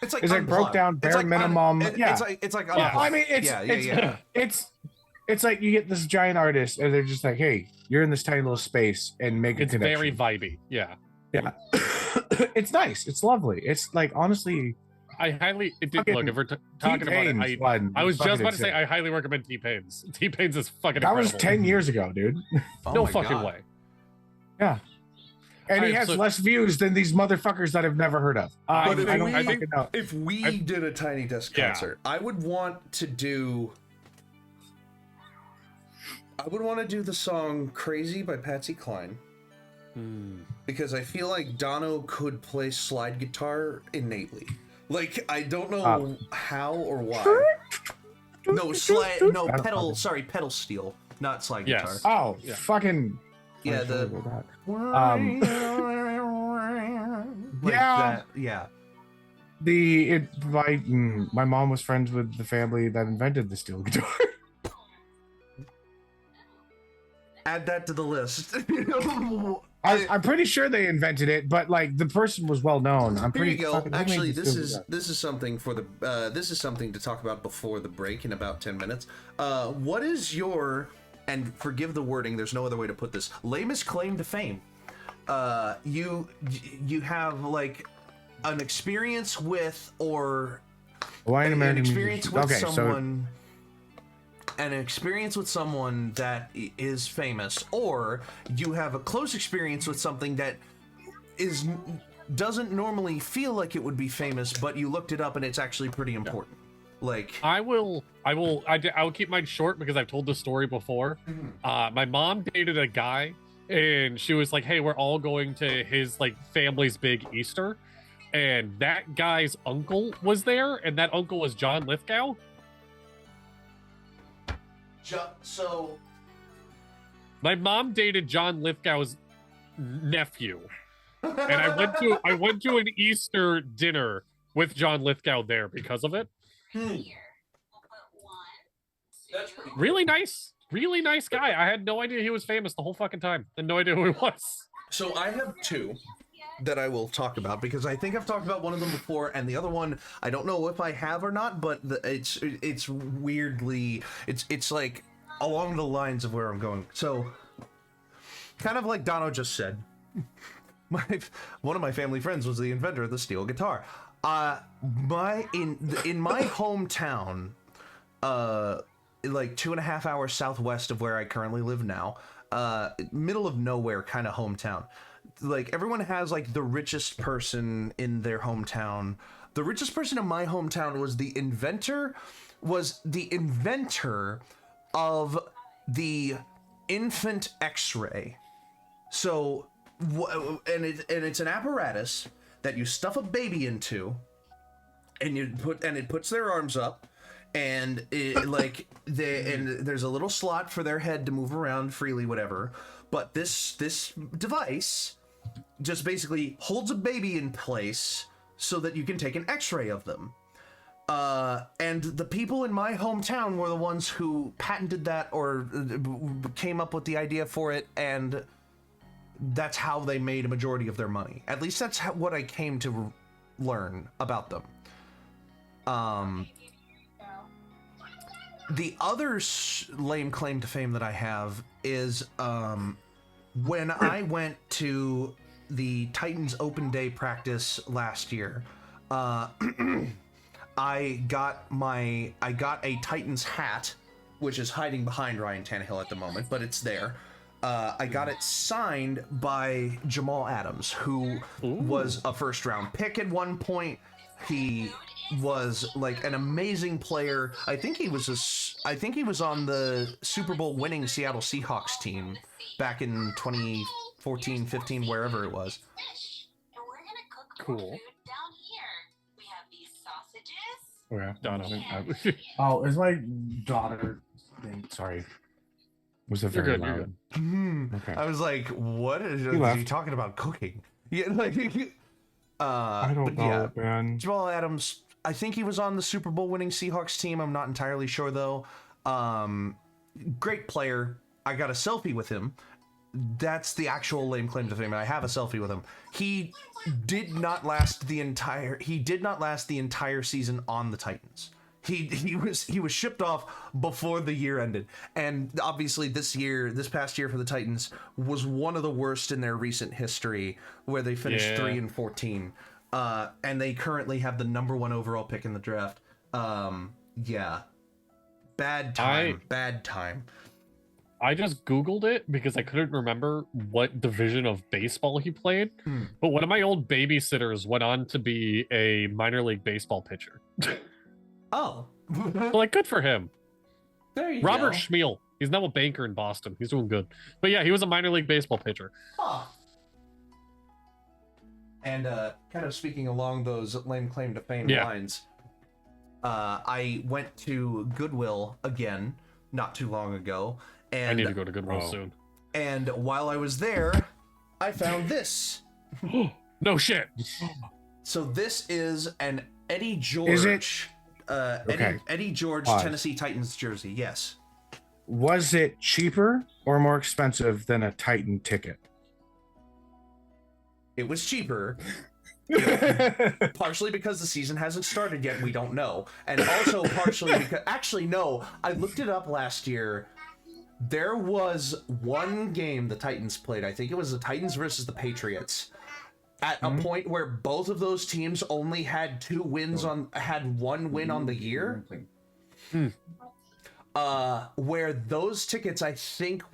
It's like It's like broke unplugged. down It's bare like minimum. It's like Yeah, unplugged. I mean, it's like you get this giant artist, and they're just like, "Hey, you're in this tiny little space, and make a It's connection." very vibey. Yeah. It's nice. It's lovely. It's like honestly, I highly look if we're talking about T-Pain's it. one I was is just fucking about to say insane. I highly recommend T-Pain's. T-Pain's is fucking That was incredible. 10 years ago, dude. Oh No my fucking God. way. Yeah. And he Alright, has so- less views than these motherfuckers that I've never heard of. I But if don't we- fucking know. If we did a Tiny Desk Yeah. concert, I would want to do the song Crazy by Patsy Cline. Because I feel like Dono could play slide guitar innately. Like, I don't know how or why. No, pedal steel, not slide Yes. guitar. Oh, Yeah. fucking. Yeah, I the forgot about like Yeah. that, yeah. My mom was friends with the family that invented the steel guitar. Add that to the list. I'm pretty sure they invented it, but like the person was well known. I'm Here pretty. you go. fucking- who made Actually, the this steel is guitar? this is something for the this is something to talk about before the break in about 10 minutes. What is your, and forgive the wording, there's no other way to put this, lamest claim to fame? You have like an experience with or Hawaiian an American experience musician. with Okay, someone. An experience with someone that is famous, or you have a close experience with something that doesn't normally feel like it would be famous, but you looked it up and it's actually pretty important. Like I will keep mine short because I've told the story before. My mom dated a guy and she was like, hey, we're all going to his like family's big Easter. And that guy's uncle was there, and that uncle was John Lithgow. so My mom dated John Lithgow's nephew. And I went to an Easter dinner with John Lithgow there because of it. That's pretty cool. Really nice guy. I had no idea he was famous the whole fucking time. I had no idea who he was. So I have two that I will talk about because I think I've talked about one of them before, and the other one I don't know if I have or not, but it's weirdly it's like along the lines of where I'm going. So kind of like Dono just said, one of my family friends was the inventor of the steel guitar. In my hometown, like 2.5 hours southwest of where I currently live now, middle of nowhere kind of hometown. Like everyone has like the richest person in their hometown. The richest person in my hometown was the inventor of the infant X-ray. So and it's an apparatus that you stuff a baby into, and it puts their arms up, and and there's a little slot for their head to move around freely, whatever. But this device just basically holds a baby in place so that you can take an X-ray of them. And the people in my hometown were the ones who patented that or came up with the idea for it, and that's how they made a majority of their money. At least that's what I came to learn about them. The other lame claim to fame that I have is when I went to the Titans Open Day practice last year, I got a Titans hat, which is hiding behind Ryan Tannehill at the moment, but it's there. I got it signed by Jamal Adams, who was a first-round pick at one point. He was like an amazing player. I think he was on the Super Bowl winning Seattle Seahawks team back in 2014, 15, wherever it was. Cool. Yeah. Dono. Oh, is my daughter? Sorry. Was it very You're loud? good. Okay. I was like, "What is he talking about cooking?" Yeah, like, I don't know, man. Jamal Adams. I think he was on the Super Bowl winning Seahawks team. I'm not entirely sure though. Great player. I got a selfie with him. That's the actual lame claim to fame. I have a selfie with him. He did not last the entire season on the Titans. He was shipped off before the year ended. And obviously this past year for the Titans was one of the worst in their recent history, where they finished 3-14. And they currently have the #1 overall pick in the draft. Bad time. I just Googled it because I couldn't remember what division of baseball he played. But one of my old babysitters went on to be a minor league baseball pitcher. Oh. So, like, good for him. There you Robert go. Schmiel. He's now a banker in Boston. He's doing good. But yeah, he was a minor league baseball pitcher. Huh. And kind of speaking along those lame claim to fame lines, I went to Goodwill again not too long ago. And I need to go to Goodwill soon. And while I was there, I found this. No shit. So this is an Eddie George. Is it? Eddie George Tennessee Titans jersey. Yes. Was it cheaper or more expensive than a Titan ticket? It was cheaper. Partially because the season hasn't started yet, we don't know. And also partially because... Actually, no. I looked it up last year. There was one game the Titans played. I think it was the Titans versus the Patriots. At a point where both of those teams only had had one win on the year. Where those tickets, I think,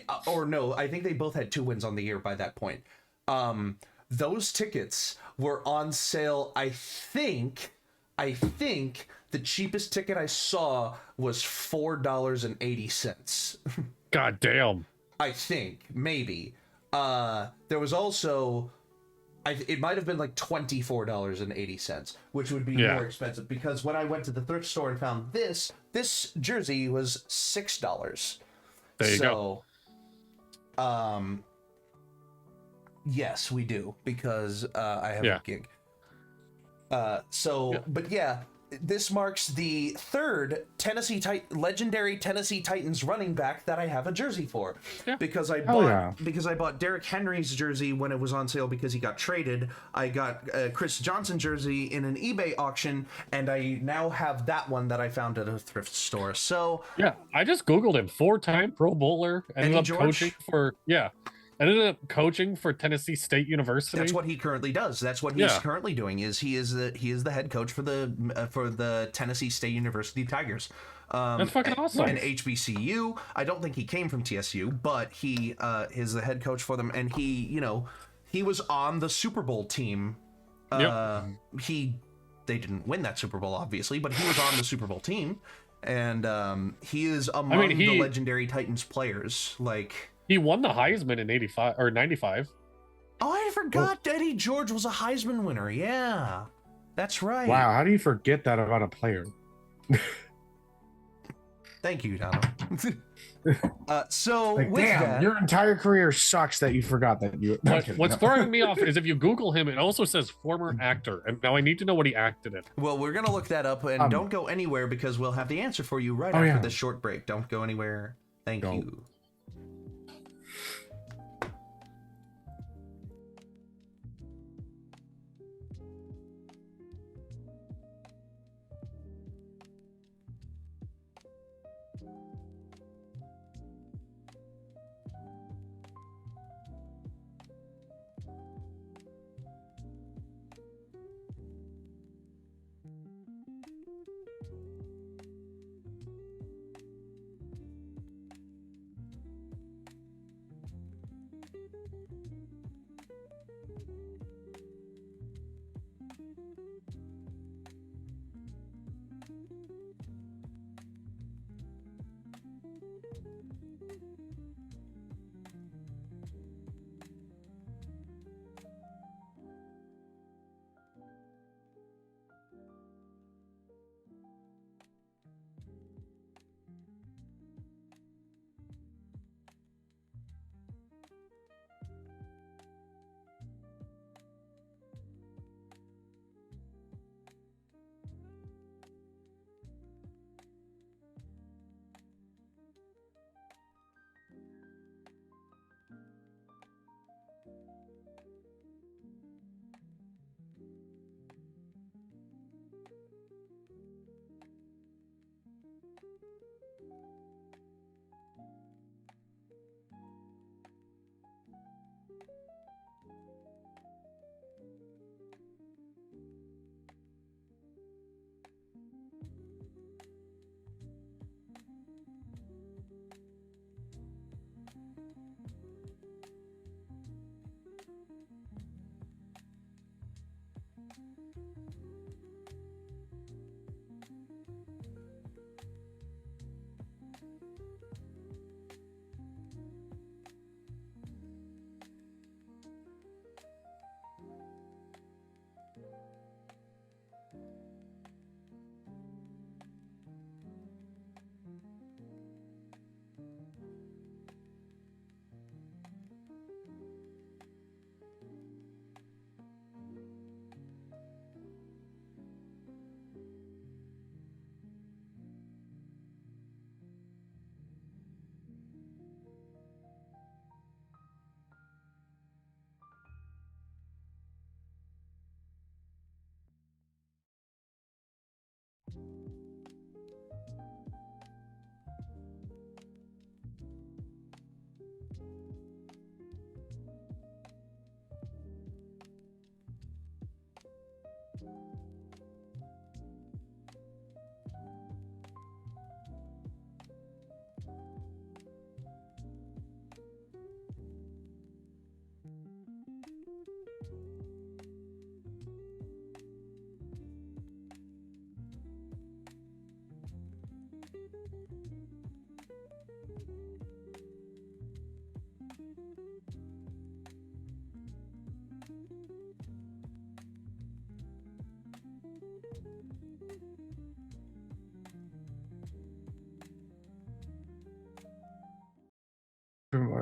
I think they both had 2 wins on the year by that point. Those tickets were on sale. I think the cheapest ticket I saw was $4.80. God damn. I think, maybe. There was also... it might have been like $24.80, which would be more expensive, because when I went to the thrift store and found this jersey was $6. There you go. Yes, we do, because I have a gig. But yeah, this marks the third legendary Tennessee Titans running back that I have a jersey for. Yeah. Because I bought Derrick Henry's jersey when it was on sale because he got traded. I got Chris Johnson jersey in an eBay auction, and I now have that one that I found at a thrift store. So yeah, I just Googled him. 4-time Pro Bowler. Ended up coaching for Tennessee State University. That's what he currently does. That's what he's currently doing. He is the head coach for the Tennessee State University Tigers. That's fucking awesome. And HBCU. I don't think he came from TSU, but he is the head coach for them. And he was on the Super Bowl team. They didn't win that Super Bowl, obviously, but he was on the Super Bowl team, and he is among the legendary Titans players. Like, he won the Heisman in 85 or 95. Oh, I forgot Eddie George was a Heisman winner. Yeah, that's right. Wow, how do you forget that about a player? Thank you, Dono. Your entire career sucks that you forgot that you. What's throwing me off is if you Google him, it also says former actor, and now I need to know what he acted in. Well, we're gonna look that up, and don't go anywhere because we'll have the answer for you right after this short break. Don't go anywhere. Thank you.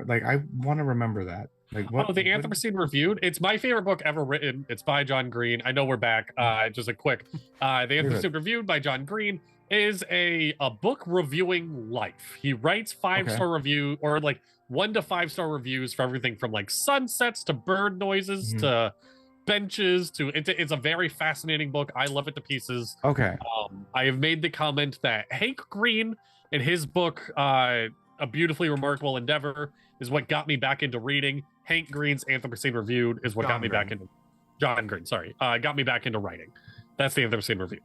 like I want to remember that. Like what? Oh, the Anthropocene Reviewed. It's my favorite book ever written. It's by John Green. I know we're back. Just a quick. The Anthropocene Reviewed by John Green is a book reviewing life. He writes 5-star review or like 1 to 5-star reviews for everything from like sunsets to bird noises to benches to it's a very fascinating book. I love it to pieces. Okay. I have made the comment that Hank Green in his book A Beautifully Remarkable Endeavor is what got me back into reading. Hank Green's Anthropocene Reviewed is what got me back into John Green, sorry. Got me back into writing. That's the Anthropocene Review.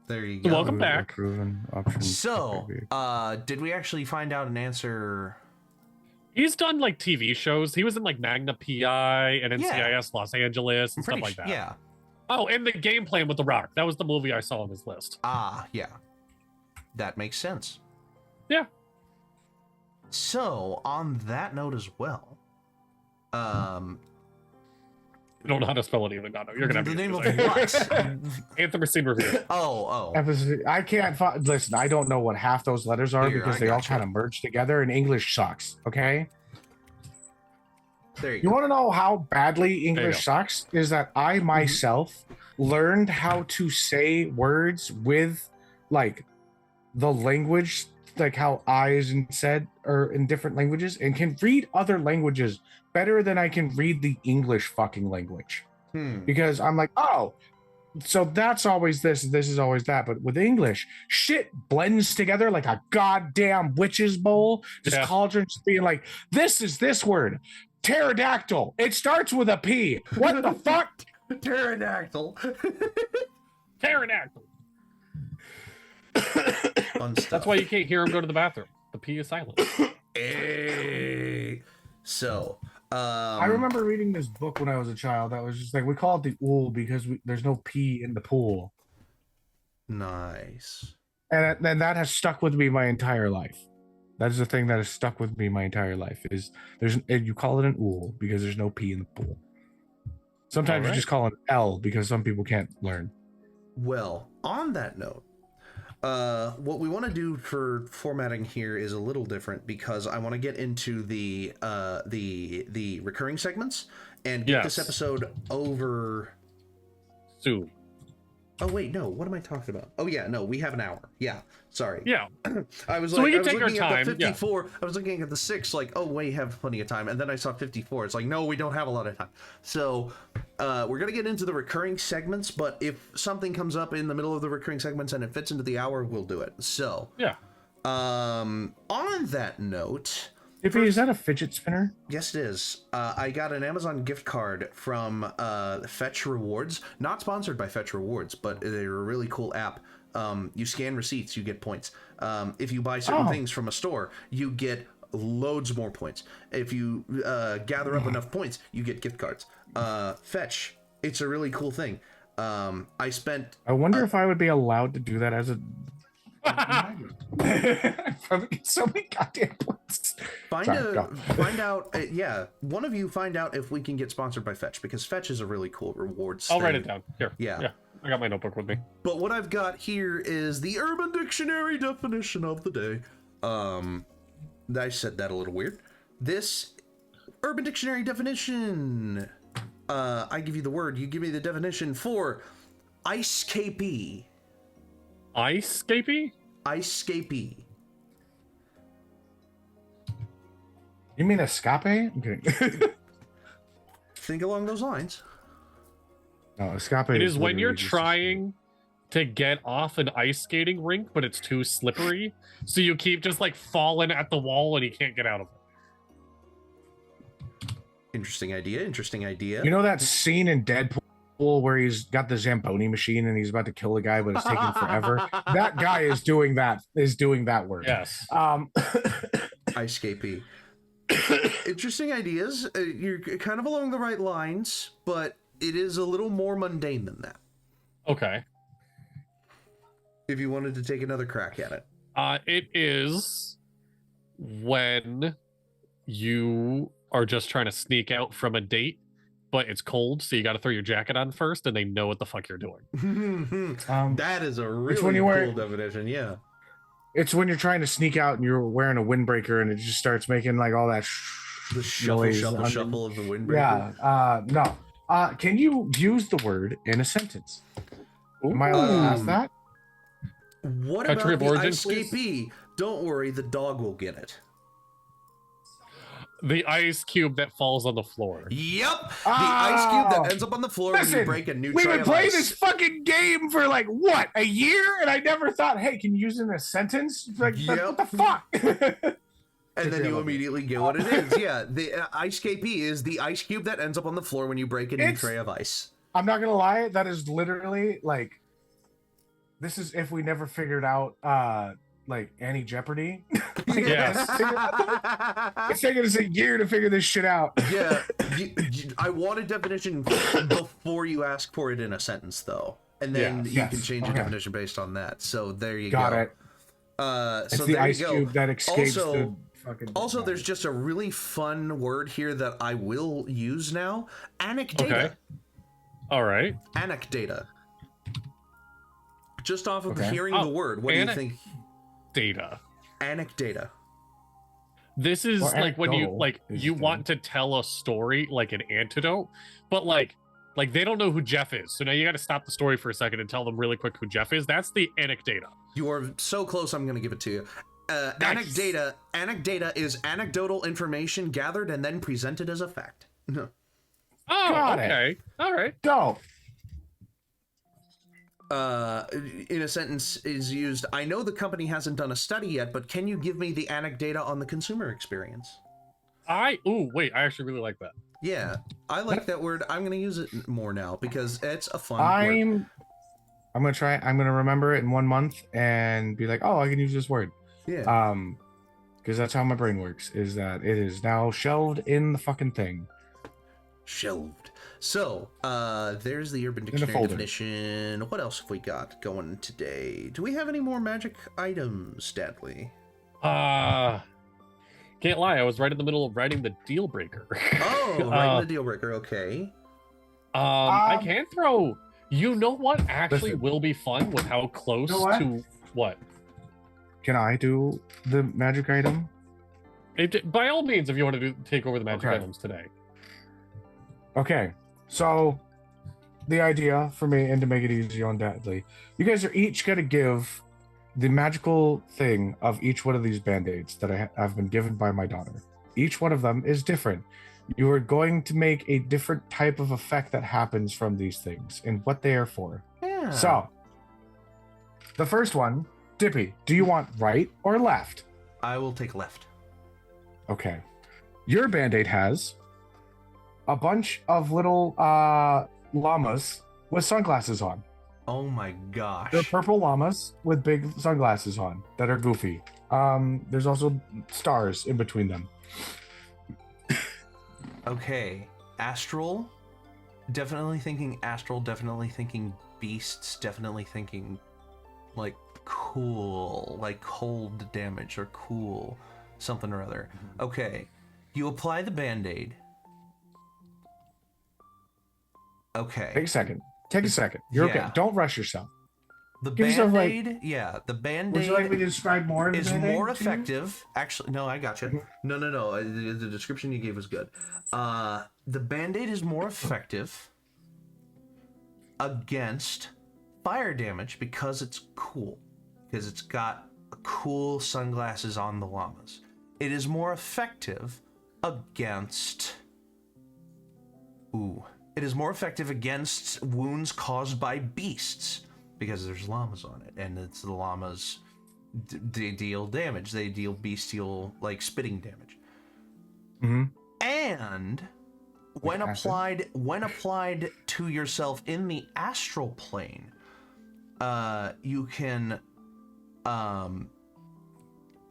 There you go. Welcome back. So, did we actually find out an answer? He's done like TV shows. He was in like Magna PI and NCIS Los Angeles and stuff like that. Yeah. Oh, and The Game Plan with The Rock. That was the movie I saw on his list. Ah, yeah. That makes sense. Yeah. So, on that note as well, you don't know how to spell it either, Dono. You're gonna have the to name of it. what? Anthropocene Review. Oh. I can't listen. I don't know what half those letters are because they all kind of merge together, and English sucks. Okay. There you You go. want to know how badly English sucks? Is that I myself learned how to say words with like the language, like how eyes and said are in different languages, and can read other languages better than I can read the English fucking language. Because I'm like, oh, so that's always this is always that. But with English, shit blends together like a goddamn witch's bowl. Just cauldrons being like, this is this word. Pterodactyl. It starts with a P. What the fuck? Pterodactyl. Pterodactyl. Fun stuff. That's why you can't hear him go to the bathroom. The P is silent. Hey. So, I remember reading this book when I was a child that was just like, we call it the ool because there's no P in the pool. Nice. And then that has stuck with me my entire life. That is the thing that has stuck with me my entire life is you call it an ool because there's no P in the pool. Sometimes you just call it L because some people can't learn. Well, on that note, what we want to do for formatting here is a little different because I want to get into the recurring segments and get this episode over soon. Oh wait, no. What am I talking about? Oh yeah, no. We have an hour. Yeah, sorry. Yeah. I was so like, we I can was take our looking at time. the 54. I was looking at the 6, like, oh, we have plenty of time. And then I saw 54. It's like, no, we don't have a lot of time. So we're gonna get into the recurring segments. But if something comes up in the middle of the recurring segments and it fits into the hour, we'll do it. So yeah. On that note. Is that a fidget spinner? Yes, it is. I got an Amazon gift card from Fetch Rewards. Not sponsored by Fetch Rewards, but they're a really cool app. You scan receipts, you get points. If you buy certain things from a store, you get loads more points. If you gather up enough points, you get gift cards. Fetch, it's a really cool thing. I wonder if I would be allowed to do that as a... so many goddamn points. Find out. One of you find out if we can get sponsored by Fetch because Fetch is a really cool rewards. I'll write it down here. Yeah, I got my notebook with me. But what I've got here is the Urban Dictionary definition of the day. I said that a little weird. This Urban Dictionary definition. I give you the word. You give me the definition for icecapie. Icecapie? Icecapie. You mean escape? I'm kidding. Think along those lines. No, escape. It is when you're trying to get off an ice skating rink, but it's too slippery, so you keep just like falling at the wall and you can't get out of it. Interesting idea. You know that scene in Deadpool where he's got the Zamboni machine and he's about to kill a guy, but it's taking forever? That guy is doing that work. Yes. Icecapie. Interesting ideas. You're kind of along the right lines, but it is a little more mundane than that. Okay. If you wanted to take another crack at it. It is when you are just trying to sneak out from a date, but it's cold, so you got to throw your jacket on first, and they know what the fuck you're doing. That is a really cool definition, yeah. It's when you're trying to sneak out and you're wearing a windbreaker and it just starts making like all that The shuffle, noise shuffle, under- shuffle of the windbreaker. Yeah. No. Can you use the word in a sentence? Am I allowed to ask that? What Country about of the origin, ice please? escapee? Don't worry, the dog will get it. The ice cube that falls on the floor. Yep, the ice cube that Oh. ends up on the floor when you Listen, break a new we've tray been of playing ice. this fucking game for like what, a year, and I never thought, hey, can you use it in a sentence? Like, what the fuck? And then you immediately get what it is. Yeah, the ice escapee is the ice cube that ends up on the floor when you break a new tray of ice. I'm not gonna lie, that is literally like, this is if we never figured out like Annie Jeopardy. Yes. It's taking us a year to figure this shit out. Yeah, I want a definition before you ask for it in a sentence, though, and then you can change your definition based on that. So there you go. Got it. It's the ice cube that escapes the fucking. Also, there's just a really fun word here that I will use now. Anecdata. Okay. All right. Anecdata. Just off of Okay. hearing the word, what do you think? Data. Anecdata. This is Or like when you anecdotal is you the- want to tell a story like an antidote, but like they don't know who Jeff is. So now you got to stop the story for a second and tell them really quick who Jeff is. That's the anecdata. You are so close, I'm going to give it to you. Nice. Anecdata is anecdotal information gathered and then presented as a fact. No. Oh, Got it. okay. All right. Dope. In a sentence is used, I know the company hasn't done a study yet, but can you give me the anecdata on the consumer experience? I actually really like that. Yeah, I like that word. I'm going to use it more now because it's a fun word. I'm gonna try. I'm gonna remember it in 1 month and be like, oh, I can use this word. Yeah. Because that's how my brain works. Is that it is now shelved in the fucking thing. Shelved. So, there's the Urban a Dictionary folder. definition. What else have we got going today? Do we have any more magic items, Statly? Can't lie, I was right in the middle of writing the deal breaker. Oh, right in the deal breaker. Okay. I can throw. You know what actually Listen. will be fun with how close You know what? to what? Can I do the magic item? By all means, if you want to take over the magic Okay. items today. Okay, so the idea for me, and to make it easy on Dadley, you guys are each going to give the magical thing of each one of these band-aids that I've been given by my daughter. Each one of them is different. You are going to make a different type of effect that happens from these things and what they are for. Yeah. So, the first one, Dippy, do you want right or left? I will take left. Okay. Your band-aid has a bunch of little llamas with sunglasses on. Oh my gosh. They're purple llamas with big sunglasses on that are goofy. There's also stars in between them. Okay. Astral. Definitely thinking astral. Definitely thinking beasts. Definitely thinking like cool. Like cold damage or cool. Something or other. Okay. You apply the band-aid. Okay. Take a second. Take a second. You're Yeah. okay. Don't rush yourself. The Give yourself, like- band-aid, yeah, the Would band-aid you like me to describe more of the is Band-Aid more to you? effective. Actually, no, I got you. No. The description you gave was good. The band-aid is more effective against fire damage because it's cool. Because it's got cool sunglasses on the llamas. It is more effective against... It is more effective against wounds caused by beasts because there's llamas on it, and it's the llamas. They deal damage. They deal bestial, like spitting damage. Mm-hmm. And when acid? applied to yourself in the astral plane, you can.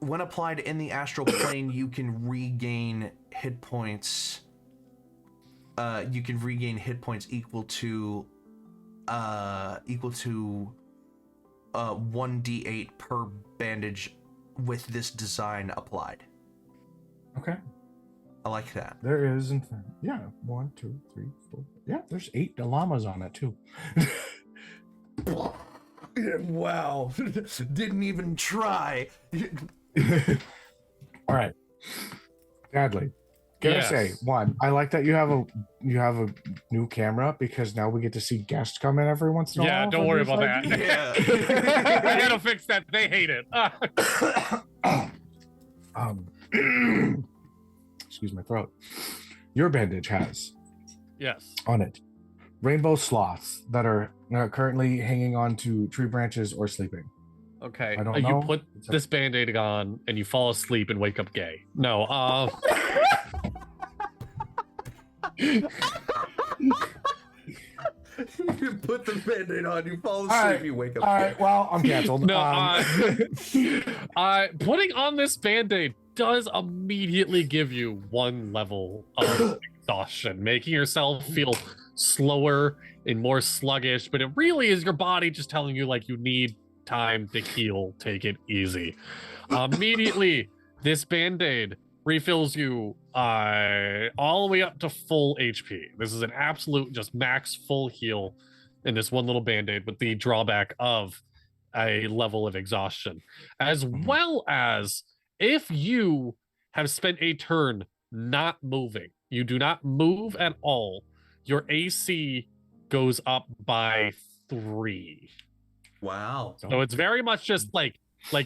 When applied in the astral plane, you can regain hit points. You can regain hit points equal to 1d8 per bandage with this design applied. Okay. I like that. There is, in fact, 1, 2, 3, 4. Yeah, there's 8 llamas on it too. Wow. Didn't even try. All right. Sadly. Gotta say, one, I like that you have a new camera because now we get to see guests come in every once in a while. Yeah, don't worry about that. Yeah. I gotta fix that. They hate it. Excuse my throat. Your bandage has Yes. on it rainbow sloths that are currently hanging on to tree branches or sleeping. Okay. I don't You know. put this band-aid on and you fall asleep and wake up gay. No. You put the band-aid on, you fall asleep, you wake up. All right, well, I'm canceled. No, putting on this band-aid does immediately give you one level of exhaustion, making yourself feel slower and more sluggish, but it really is your body just telling you like you need time to heal. Take it easy. Immediately, this band-aid refills you all the way up to full HP. This is an absolute just max full heal in this one little band-aid, with the drawback of a level of exhaustion, as well as if you have spent a turn not moving, you do not move at all, your AC goes up by 3. Wow. So it's very much just like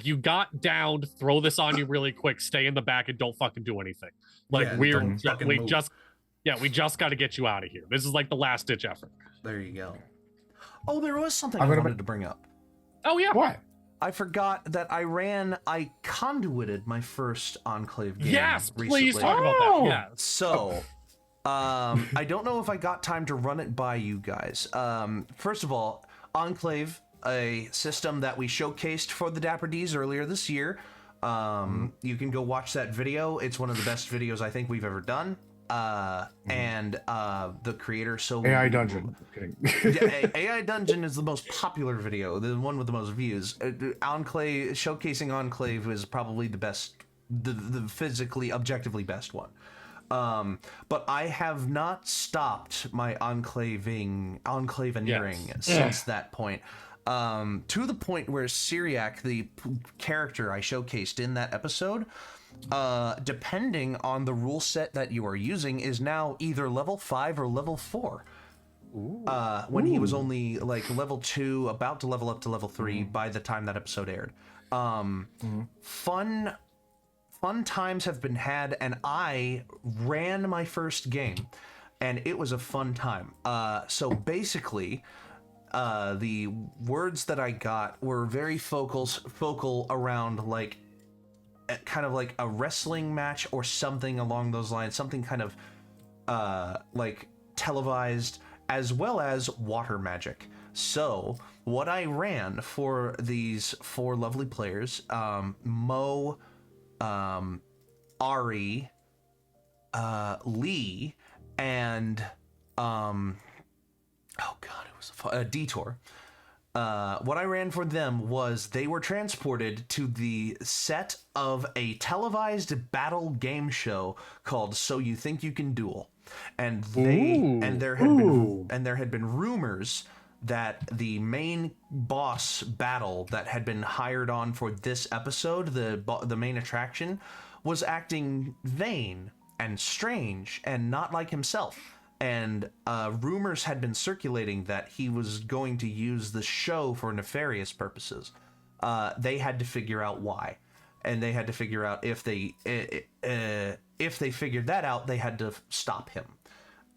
you got downed, throw this on you really quick, stay in the back and don't fucking do anything. Like Yeah, we move. just got to get you out of here. This is like the last ditch effort. There you go. Oh, there was something I wanted to bring up. Oh yeah. What? I forgot that I conduited my first Enclave game. Yes, recently. please talk about that. Yeah. So, I don't know if I got time to run it by you guys. First of all, Enclave, a system that we showcased for the Dapper Ds earlier this year. You can go watch that video. It's one of the best videos I think we've ever done. And the creator, AI Dungeon. Yeah, AI Dungeon is the most popular video, the one with the most views. Enclave, showcasing Enclave is probably the best, the physically, objectively best one. But I have not stopped my enclaveneering since that point. To the point where Syriac, the character I showcased in that episode, depending on the rule set that you are using, is now either level 5 or level 4. When he was only like level 2, about to level up to level 3 by the time that episode aired. Fun times have been had, and I ran my first game, and it was a fun time. So basically, the words that I got were very focal around like kind of like a wrestling match or something along those lines, something kind of like televised, as well as water magic. So what I ran for these 4 lovely players, Mo, Ari, Lee, and oh god, it was a Detour. What I ran for them was they were transported to the set of a televised battle game show called So You Think You Can Duel, and there had been rumors that the main boss battle that had been hired on for this episode, the main attraction, was acting vain and strange and not like himself. And rumors had been circulating that he was going to use the show for nefarious purposes. They had to figure out why, and they had to figure out if they figured that out, they had to stop him.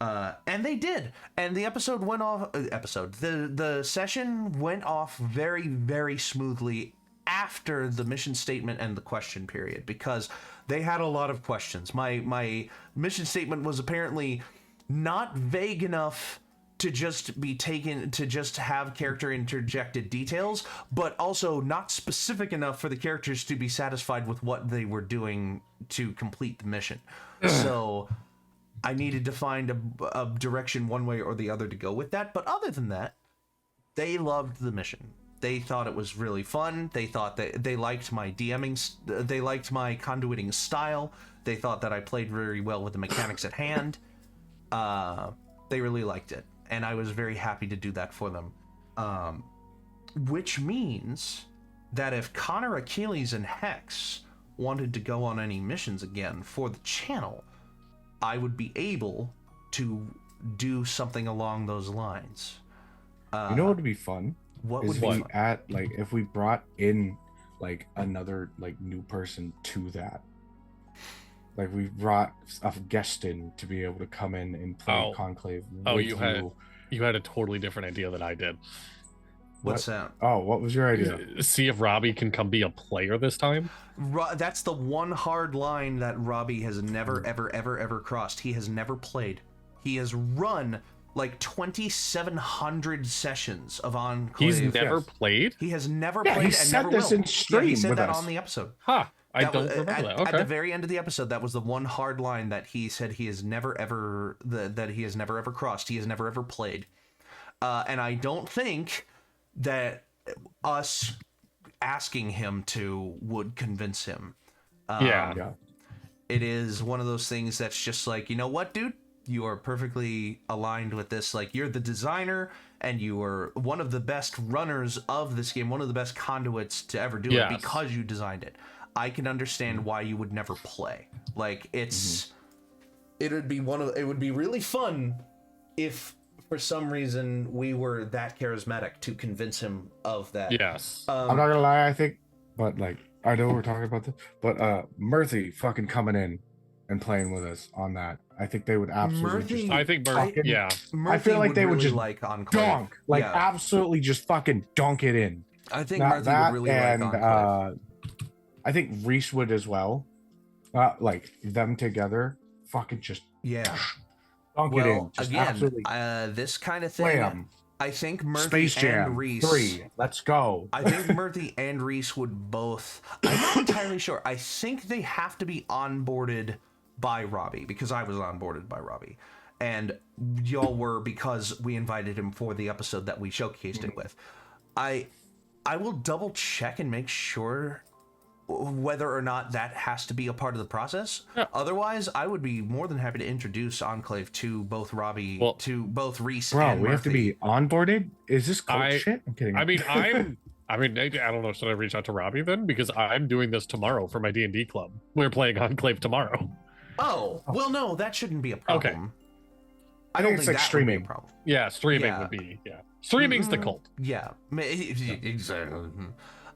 And they did. And the episode went off. The session went off very, very smoothly after the mission statement and the question period, because they had a lot of questions. My mission statement was apparently not vague enough to just be taken to just have character interjected details, but also not specific enough for the characters to be satisfied with what they were doing to complete the mission. So I needed to find a direction one way or the other to go with that. But other than that, they loved the mission. They thought it was really fun. They thought that they liked my DMing. They liked my conduiting style. They thought that I played very well with the mechanics at hand. They really liked it, and I was very happy to do that for them. which means that if Connor, Achilles, and Hex wanted to go on any missions again for the channel, I would be able to do something along those lines. You know what would be fun? What Is would be we at like if we brought in like another like new person to that. Like we brought a guest in to be able to come in and play Conclave. You had a totally different idea than I did. What's that? Oh, what was your idea? See if Robbie can come be a player this time. That's the one hard line that Robbie has never, ever crossed. He has never played. He has run like 2,700 sessions of Enclave. He's never played? He has never played and said never this will. in stream he said with that us. on the episode. Huh. I don't remember that. Okay. At the very end of the episode, that was the one hard line that he said he has never ever that he has never ever crossed. He has never ever played, and I don't think that us asking him to would convince him. Yeah. It is one of those things that's just like, you know what, dude? You are perfectly aligned with this. Like, you're the designer, and you are one of the best runners of this game, one of the best conduits to ever do it because you designed it. I can understand why you would never play. Like, it would be really fun if for some reason we were that charismatic to convince him of that. Yes. I'm not gonna lie, I think, but like I know we're talking about this, but Murthy fucking coming in and playing with us on that. I think they would absolutely I think Murphy I feel like they would really just like Enclave. dunk, absolutely just fucking dunk it in. I think Murphy would really like Enclave. I think Reese would as well. Like them together, fucking just dunk it in. Just again, absolutely this kind of thing. Wham. I think Murphy Space Jam and Reese 3. Let's go. I think Murphy and Reese would both. I'm not entirely sure. I think they have to be onboarded by Robbie because I was onboarded by Robbie, and y'all were because we invited him for the episode that we showcased it with. I will double check and make sure whether or not that has to be a part of the process. Yeah. Otherwise, I would be more than happy to introduce Enclave to both Robbie, to both Reese and Murphy. We have to be onboarded? Is this cult shit? I'm kidding. I don't know. Should I reach out to Robbie then? Because I'm doing this tomorrow for my D&D club. We're playing Enclave tomorrow. Oh, well, no, that shouldn't be a problem. Okay. I don't think that streaming would be a problem. Yeah, streaming would be. Yeah, streaming's the cult. Yeah, exactly.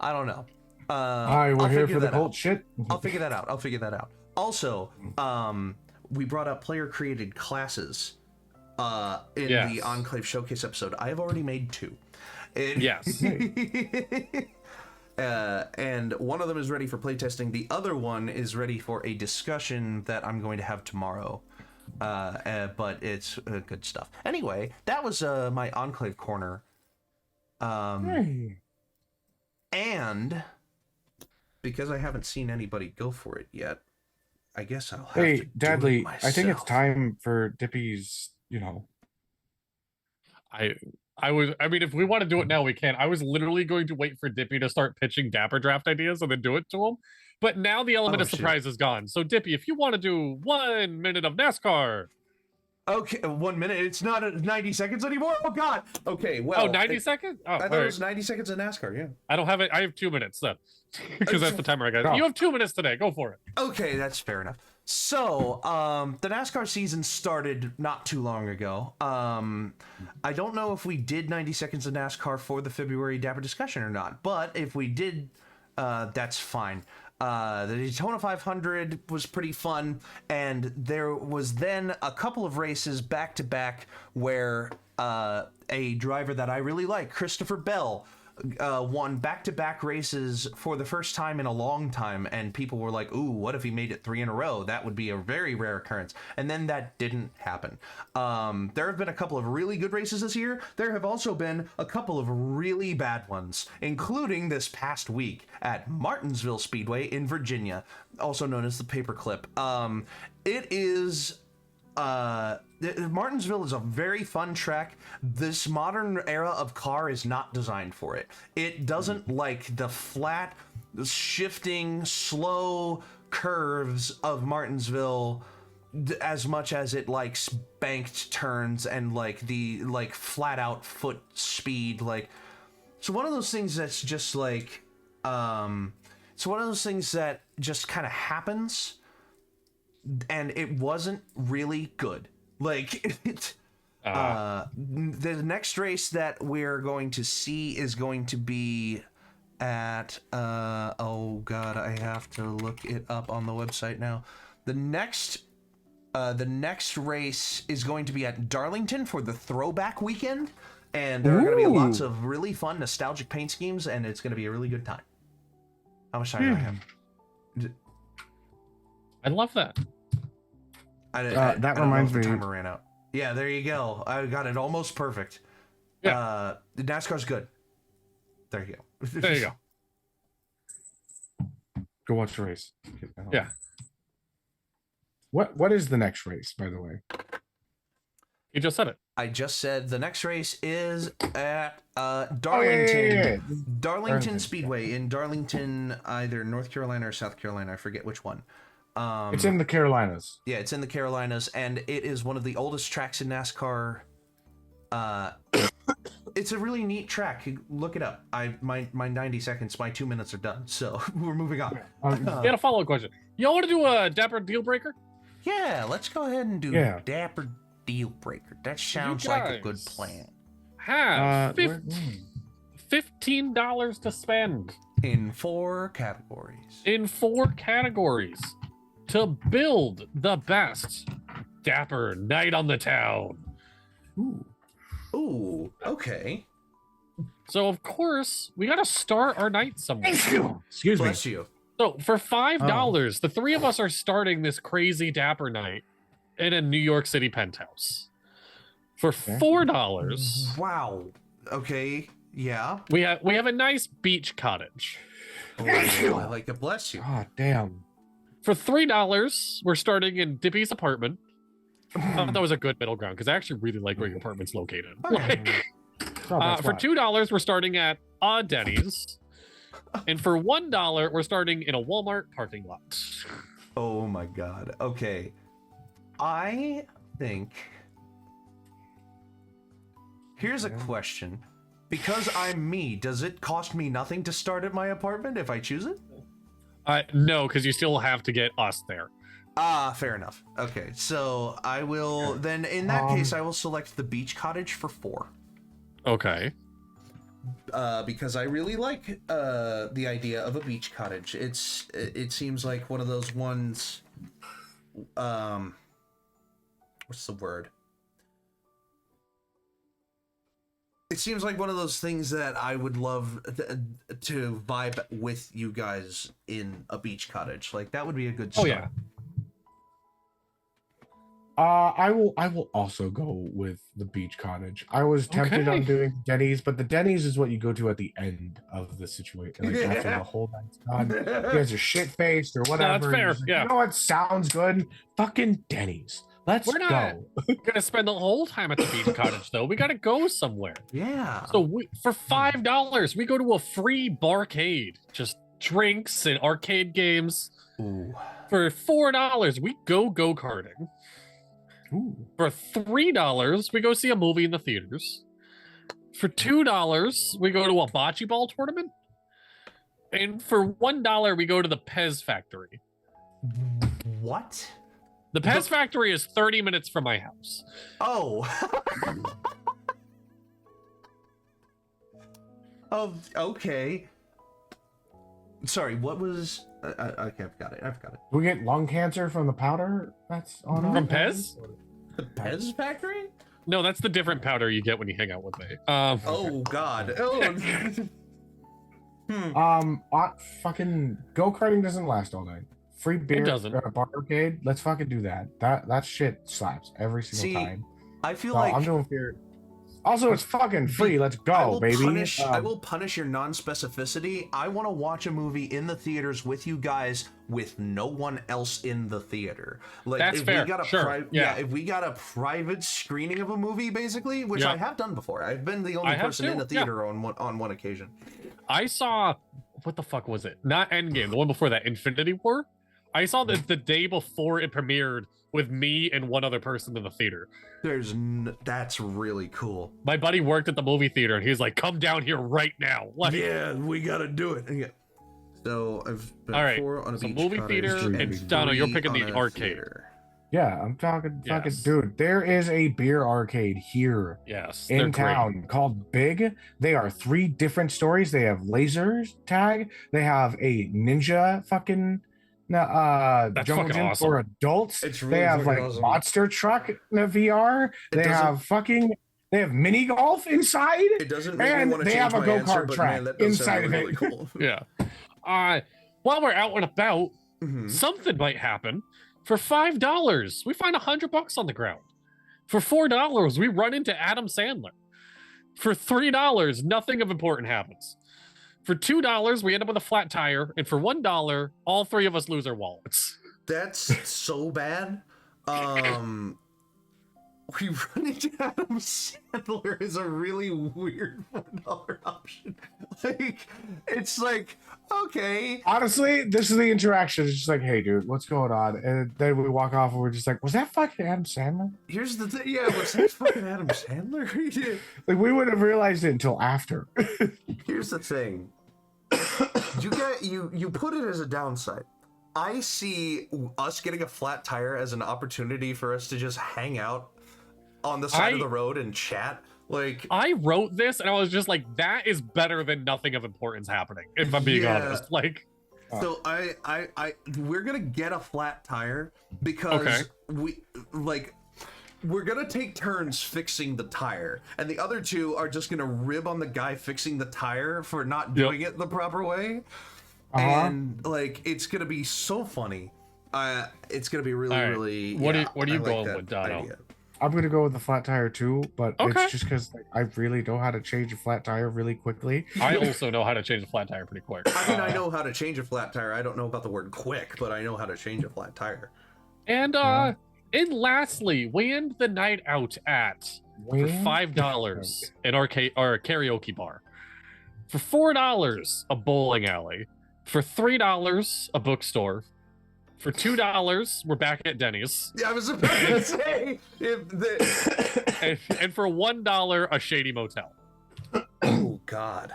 I don't know. We're here for the cult shit. I'll figure that out. Also, we brought up player-created classes in the Enclave Showcase episode. I have already made 2. Yes. And one of them is ready for playtesting. The other one is ready for a discussion that I'm going to have tomorrow. But it's good stuff. Anyway, that was my Enclave corner. And because I haven't seen anybody go for it yet, I guess I'll have to Dudley, do it myself. I think it's time for Dippy's, if we want to do it now, we can. I was literally going to wait for Dippy to start pitching Dapper draft ideas and then do it to him. But now the element of surprise is gone. So, Dippy, if you want to do 1 minute of NASCAR. Okay, 1 minute. It's not 90 seconds anymore? Oh, God. Okay, well. 90 seconds? Oh, I thought it was 90 seconds of NASCAR, yeah. I don't have it. I have 2 minutes, then. Because that's the timer I got. You have 2 minutes today. Go for it. Okay, that's fair enough. So, the NASCAR season started not too long ago. I don't know if we did 90 seconds of NASCAR for the February Dapper discussion or not, but if we did, that's fine. The Daytona 500 was pretty fun, and there was then a couple of races back-to-back where a driver that I really like, Christopher Bell, won back-to-back races for the first time in a long time, and people were like, ooh, what if he made it 3 in a row? That would be a very rare occurrence. And then that didn't happen. There have been a couple of really good races this year. There have also been a couple of really bad ones, including this past week at Martinsville Speedway in Virginia, also known as the Paperclip. It is... Martinsville is a very fun track. This modern era of car is not designed for it. It doesn't like the flat, shifting, slow curves of Martinsville as much as it likes banked turns and like the flat out foot speed. So one of those things that's just like, it's one of those things that just kind of happens, and it wasn't really good. Like, the next race that we're going to see is going to be at, oh god, I have to look it up on the website now. The next race is going to be at Darlington for the Throwback Weekend, and there are going to be lots of really fun, nostalgic paint schemes, and it's going to be a really good time. How much time do I have? I love that. That reminds me. The timer ran out. Yeah, there you go. I got it almost perfect. Yeah. The NASCAR's good. There you go. There you go. Go watch the race. Yeah. What is the next race, by the way? You just said it. I just said the next race is at Darlington. Darlington Speedway in Darlington, either North Carolina or South Carolina. I forget which one. It's in the Carolinas. Yeah, it's in the Carolinas, and it is one of the oldest tracks in NASCAR. It's a really neat track. Look it up. My 90 seconds, my 2 minutes are done. So we're moving on. You got a follow-up question. Y'all want to do a Dapper Deal Breaker? Yeah, let's go ahead and do Dapper Deal Breaker. That sounds like a good plan. Have $15 to spend in 4 categories. In 4 categories to build the best Dapper Night on the Town. Ooh, okay. So of course we got to start our night somewhere. Excuse me. Bless you. So for $5, the 3 of us are starting this crazy Dapper night in a New York City penthouse. For $4, wow. Okay, yeah. we have a nice beach cottage. Oh, I like to bless you. Oh, damn. For $3, we're starting in Dippy's apartment. I thought that was a good middle ground because I actually really like where your apartment's located. Like, for $2, we're starting at a Denny's. And for $1, we're starting in a Walmart parking lot. Oh my god. Okay. I think... Here's a question. Because I'm me, does it cost me nothing to start at my apartment if I choose it? No, because you still have to get us there. Fair enough. Okay, so I will... Then in that case, I will select the beach cottage for 4. Okay. Because I really like the idea of a beach cottage. It seems like one of those ones. What's the word? It seems like one of those things that I would love to vibe with you guys in a beach cottage. Like that would be a good start. Oh yeah. I will also go with the beach cottage. I was tempted on doing Denny's, but the Denny's is what you go to at the end of the situation. Like after the whole night's done. You guys are shit faced or whatever. No, that's fair. Yeah. You know what sounds good? Fucking Denny's. We're not gonna spend the whole time at the beach cottage though. We gotta go somewhere. Yeah. So for $5, we go to a free barcade. Just drinks and arcade games. Ooh. For $4, we go-karting. Ooh. For $3, we go see a movie in the theaters. For $2, we go to a bocce ball tournament. And for $1, we go to the Pez factory. What? The Pez factory is 30 minutes from my house. Oh. Oh, okay. Sorry, what was... okay, I've got it. We get lung cancer from the powder that's on From Pez? The Pez factory? No, that's the different powder you get when you hang out with me. Oh, God. Oh. Fucking go-karting doesn't last all night. Free beer It doesn't. at a barcade. Let's fucking do that. That shit slaps every single time. I feel So like... I'm doing fear. Also, it's fucking free. Let's go, baby. I will punish your non-specificity. I want to watch a movie in the theaters with you guys with no one else in the theater. Like, That's if fair. We got a Sure. if we got a private screening of a movie, basically, which I have done before. I've been the only person in the theater on one occasion. I saw... What the fuck was it? Not Endgame. The one before that, Infinity War. I saw this the day before it premiered with me and one other person in the theater. That's really cool. My buddy worked at the movie theater, and he's like, "Come down here right now!" Like, yeah, we gotta do it. Yeah. So I've been all right. 4 on a So beach movie cottage theater, and 3 Dono, you're picking the on a arcade. theater. Yeah, I'm talking fucking Yes. dude. There is a beer arcade here Yes, in they're town great. called Big. They are 3 different stories. They have lasers tag. They have a ninja fucking That's jungle fucking gym awesome. for adults. It's really they have fucking like awesome. monster truck VR. It They doesn't- have mini golf inside. It doesn't make me And want to they change have a my go-kart answer, but track man, that does inside sound of really, it. really cool. Yeah. While we're out and about, Mhm. something might happen. For $5, we find $100 on the ground. For $4, we run into Adam Sandler. For $3, nothing of important happens. For $2, we end up with a flat tire, and for $1, all 3 of us lose our wallets. That's so bad. We run into Adam Sandler is a really weird $1 option. Like, it's like, okay. Honestly, this is the interaction. It's just like, hey, dude, what's going on? And then we walk off and we're just like, was that fucking Adam Sandler? Here's the thing. Yeah, was that fucking Adam Sandler? Yeah. Like, we wouldn't have realized it until after. Here's the thing. You put it as a downside. I see us getting a flat tire as an opportunity for us to just hang out on the side of the road and chat. Like, I wrote this, and I was just like, that is better than nothing of importance happening, if I'm being honest. Like, so we're gonna get a flat tire because we're gonna take turns fixing the tire, and the other 2 are just gonna rib on the guy fixing the tire for not doing it the proper way. And like, it's gonna be so funny. It's gonna be really, right. really. What yeah, are you I like going that with, Dono? idea. I'm going to go with the flat tire too, but Okay. it's just because I really know how to change a flat tire really quickly. I also know how to change a flat tire pretty quick. I mean, I know how to change a flat tire. I don't know about the word quick, but I know how to change a flat tire. And lastly, we end the night out at for $5 an arcade or a karaoke bar. For $4, a bowling alley. For $3, a bookstore. For $2, we're back at Denny's. Yeah, I was about to say. And for $1, a shady motel. Oh God.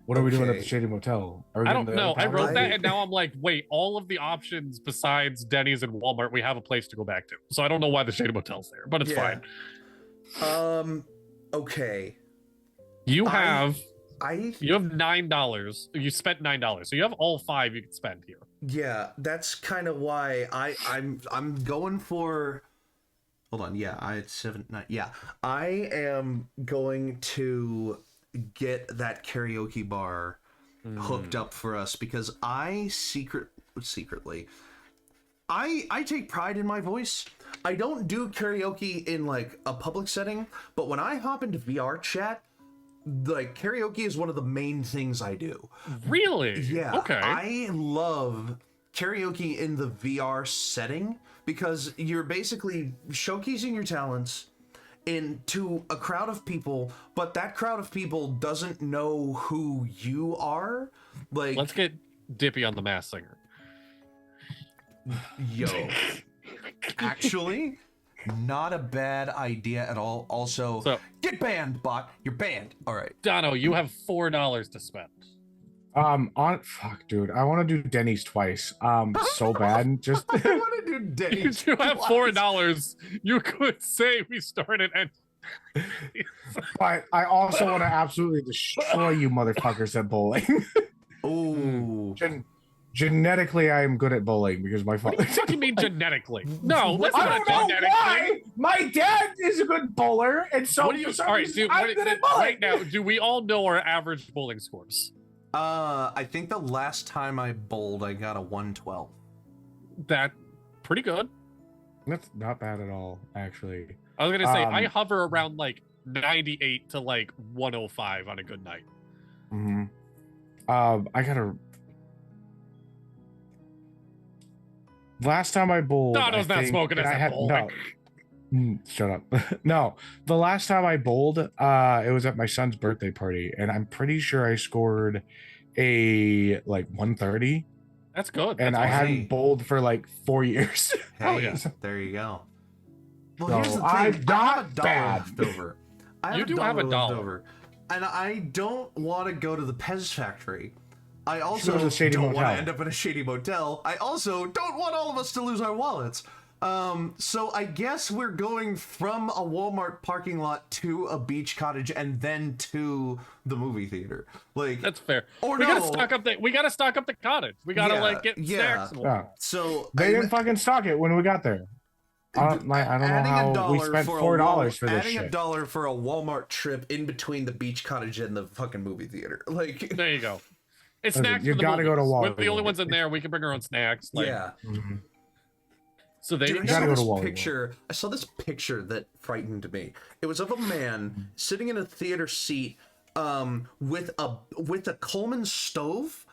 What are we doing at Okay. the Shady Motel? Are we I getting don't the know. I other wrote town? that, and now I'm like, wait, all of the options besides Denny's and Walmart, we have a place to go back to. So I don't know why the shady motel's there, but it's Yeah. fine. Okay. You I- have I $9. You spent $9, so you have all 5 you can spend here. Yeah, that's kind of why I'm going for. Hold on, yeah, I had 7, 9. Yeah, I am going to get that karaoke bar hooked up for us because I secretly, I take pride in my voice. I don't do karaoke in like a public setting, but when I hop into VR chat, like karaoke is one of the main things I do. Really? Yeah. Okay. I love karaoke in the VR setting because you're basically showcasing your talents into a crowd of people, but that crowd of people doesn't know who you are. Like, Let's get Dippy on the Masked Singer. yo, actually, not a bad idea at all. Also, So- get banned, bot. You're banned. All right. Dono, you have $4 to spend. Fuck, dude, I want to do Denny's twice. So bad. Just I want to do Denny's. You have $4. You could say we started and but I also want to absolutely destroy you motherfuckers at bowling. Ooh. Genetically, I am good at bowling because my what father. do you fucking mean genetically? No, that's I not don't know genetically. why. My dad is a good bowler, and so What do you? for some All right, reason, dude. I'm good at bowling. Right now, do we all know our average bowling scores? I think the last time I bowled, I got a 112. That pretty good. That's not bad at all, actually. I was gonna say I Um, hover around like 98 to like 105 on a good night. Mm-hmm. I gotta. Last time I bowled, Dono's I not think, smoking and as I a had bowler. no. Shut up. No, the last time I bowled, it was at my son's birthday party, and I'm pretty sure I scored a like 130. That's good. And That's I awesome. hadn't bowled for like 4 years. Hell yeah. There you go. Well, So, here's the thing. I'm I have a not dollar bad. left over. I You do have a left dollar. over. And I don't want to go to the Pez factory. I also go to the shady don't want motel. to end up in a shady motel. I also don't want all of us to lose our wallets. So I guess we're going from a Walmart parking lot to a beach cottage and then to the movie theater. Like That's fair. Or we no. gotta stock up the cottage. We gotta get snacks. And Yeah. So They didn't fucking stock it when we got there. I don't know how we spent $4 for this adding shit. $1 for a Walmart trip in between the beach cottage and the fucking movie theater. Like there you go. It's Listen, snacks. you for the gotta go to movies. Walmart. We're the only ones in there. We can bring our own snacks. Like, yeah. Mhm. So they Dude, didn't. I saw gotta go this to Walmart. picture. I saw this picture that frightened me. It was of a man sitting in a theater seat with a Coleman stove,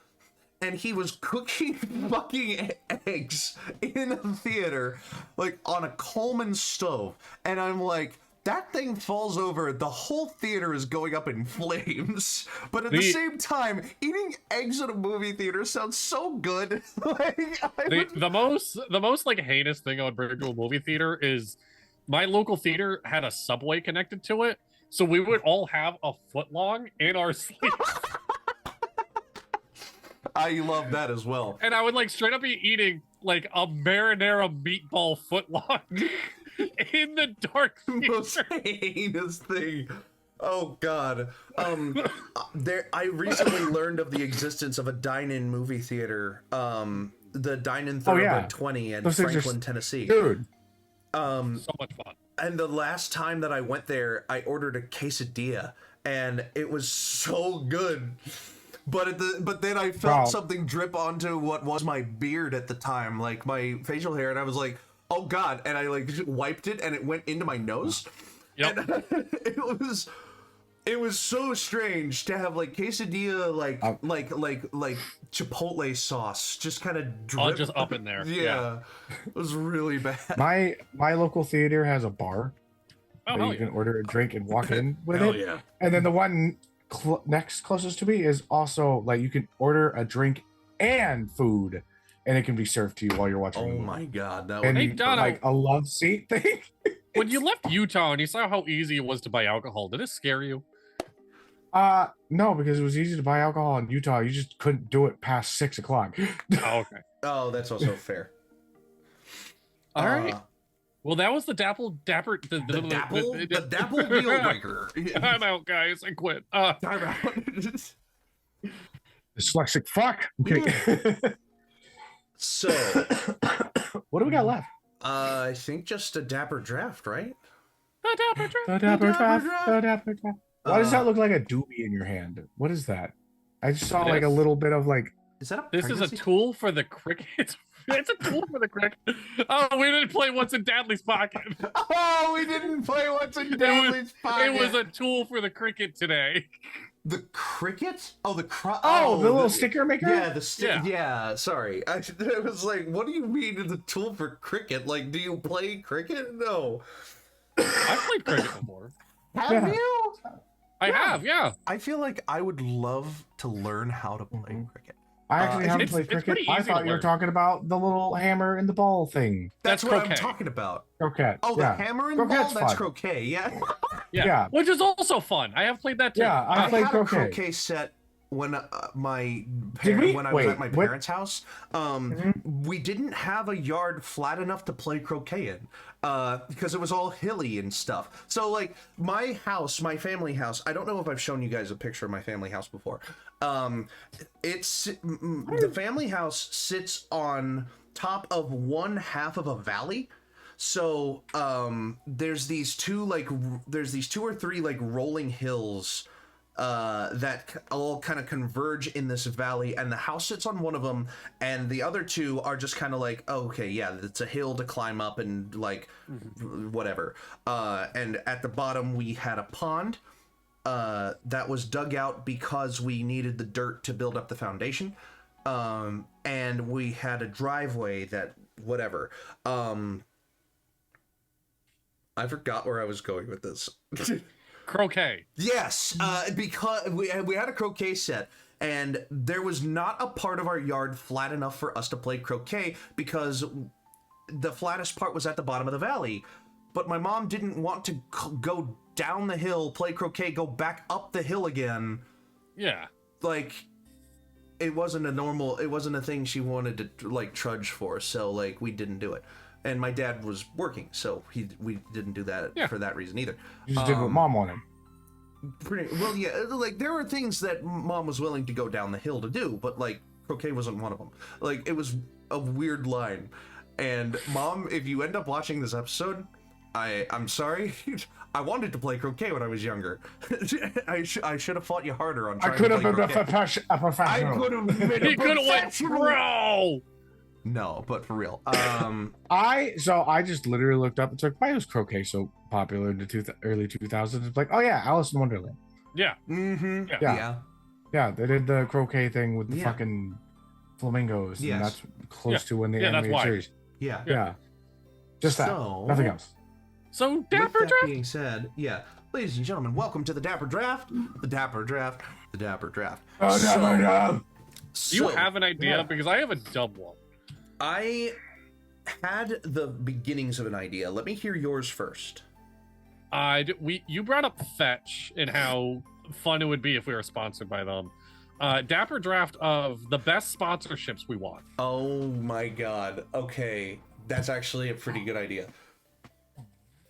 and he was cooking fucking eggs in a theater, like on a Coleman stove. And I'm like, that thing falls over, the whole theater is going up in flames. But at the same time, eating eggs in a movie theater sounds so good. Like, The most like heinous thing I would bring to a movie theater is my local theater had a subway connected to it, so we would all have a foot long in our sleep. I love that as well. And I would like straight up be eating like a marinara meatball footlong in the dark Most theater. heinous thing. Oh God. I recently learned of the existence of a dine-in movie theater. The Dine-In Thoroughbred 20 in Those things are Franklin, Tennessee. Dude, So much fun. And the last time that I went there, I ordered a quesadilla, and it was so good. But then I felt something drip onto what was my beard at the time, like my facial hair, and I was like, oh God, and I like just wiped it and it went into my nose. Yep. And it was so strange to have like quesadilla like chipotle sauce just kind of drip Just up in there. Yeah. It was really bad. my local theater has a bar Oh, where hell you yeah. can order a drink and walk in with Hell it. yeah. And then the one next closest to me is also like you can order a drink and food, and it can be served to you while you're watching. Oh the movie. my God, that And would Hey, be Dono. like a love seat thing. When you left Utah and you saw how easy it was to buy alcohol, did it scare you? No, because it was easy to buy alcohol in Utah. You just couldn't do it past 6 o'clock. Oh, okay. Oh, that's also fair. All right. Well, that was the Dapper. The Dapple deal breaker. I'm out, guys. I quit. Time out. Dyslexic fuck. Okay. So, What do we got left? I think just a Dapper draft, right? The Dapper Draft. The Dapper Dapper draft. The Dapper draft. Why does that look like a doobie in your hand? What is that? I just saw It like a is. little bit of like. Is that a This is a pregnancy? tool for the cricket. It's a tool for the cricket. Oh, we didn't play What's in Dadley's Pocket. Oh, we didn't play What's in Dadley's Pocket. It was a tool for the cricket today. The cricket? Oh, the The little sticker maker. Yeah, the stick. Yeah. Yeah, sorry. I was like, what do you mean it's a tool for cricket? Like, do you play cricket? No. I've played cricket before. Have Yeah. you? I have, yeah. I feel like I would love to learn how to play Mhm. cricket. I actually haven't it's- played it's cricket. pretty I easy to thought you were learn. talking about the little hammer and the ball thing. That's That's what I'm croquet. talking about. Croquet. Oh, the yeah. hammer and ball? Croquet's That's fun. croquet, yeah. Yeah. Yeah. Which is also fun. I have played that too. Yeah, I I played had a croquet. croquet set when we? when I was Wait, at my what? parents' house. We didn't have a yard flat enough to play croquet in because it was all hilly and stuff. So like my house, my family house. I don't know if I've shown you guys a picture of my family house before. The family house sits on top of one half of a valley. So there's these two or three like rolling hills that all kind of converge in this valley, and the house sits on one of them, and the other two are just kind of like, oh, okay, yeah, it's a hill to climb up and like whatever. And at the bottom we had a pond that was dug out because we needed the dirt to build up the foundation. And we had a driveway that whatever. I forgot where I was going with this. Croquet. Yes, because we had a croquet set, And there was not a part of our yard flat enough for us to play croquet because the flattest part was at the bottom of the valley. But my mom didn't want to go down the hill, play croquet, go back up the hill again. Yeah. Like, it wasn't a thing she wanted to, like, trudge for, so, like, we didn't do it. And my dad was working, so we didn't do that for that reason either. You just did what mom wanted. Well, yeah, like, there were things that mom was willing to go down the hill to do, but, like, croquet wasn't one of them. Like, it was a weird line. And mom, if you end up watching this episode, I'm sorry. I wanted to play croquet when I was younger. I should have fought you harder on trying to play croquet. I could have been a professional. I could have been He could have went pro! No, but for real. I just literally looked up and took why was croquet so popular in the early 2000s? It's like, oh yeah, Alice in Wonderland. Yeah. Mm-hmm. Yeah, they did the croquet thing with the fucking flamingos. Yes. And that's close to when the animated series. Yeah. Yeah. Just that. Nothing else. So, Dapper Draft? Being said, ladies and gentlemen, welcome to the Dapper Draft. The Dapper Draft. The Dapper Draft. Oh, Do you have an idea? Yeah. Because I have a dumb one. I had the beginnings of an idea. Let me hear yours first. You brought up Fetch and how fun it would be if we were sponsored by them. Dapper Draft of the best sponsorships we want. Oh my god. Okay. That's actually a pretty good idea.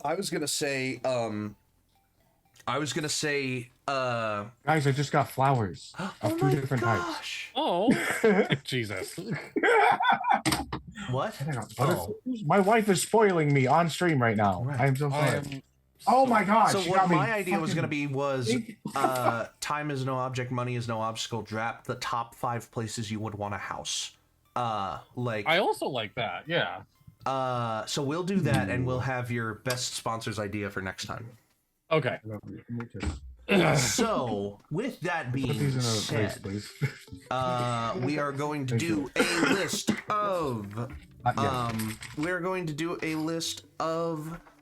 I was gonna say, guys, I just got flowers of 2 different types. Oh, Jesus. What? My wife is spoiling me on stream right now. Right. I'm so sorry. Oh my gosh. So what my idea was going to be was time is no object, money is no obstacle. Draft the top 5 places you would want a house. Like I also like that. Yeah. So we'll do that, and we'll have your best sponsors idea for next time. Okay. So, with that being said, we are going to do a list of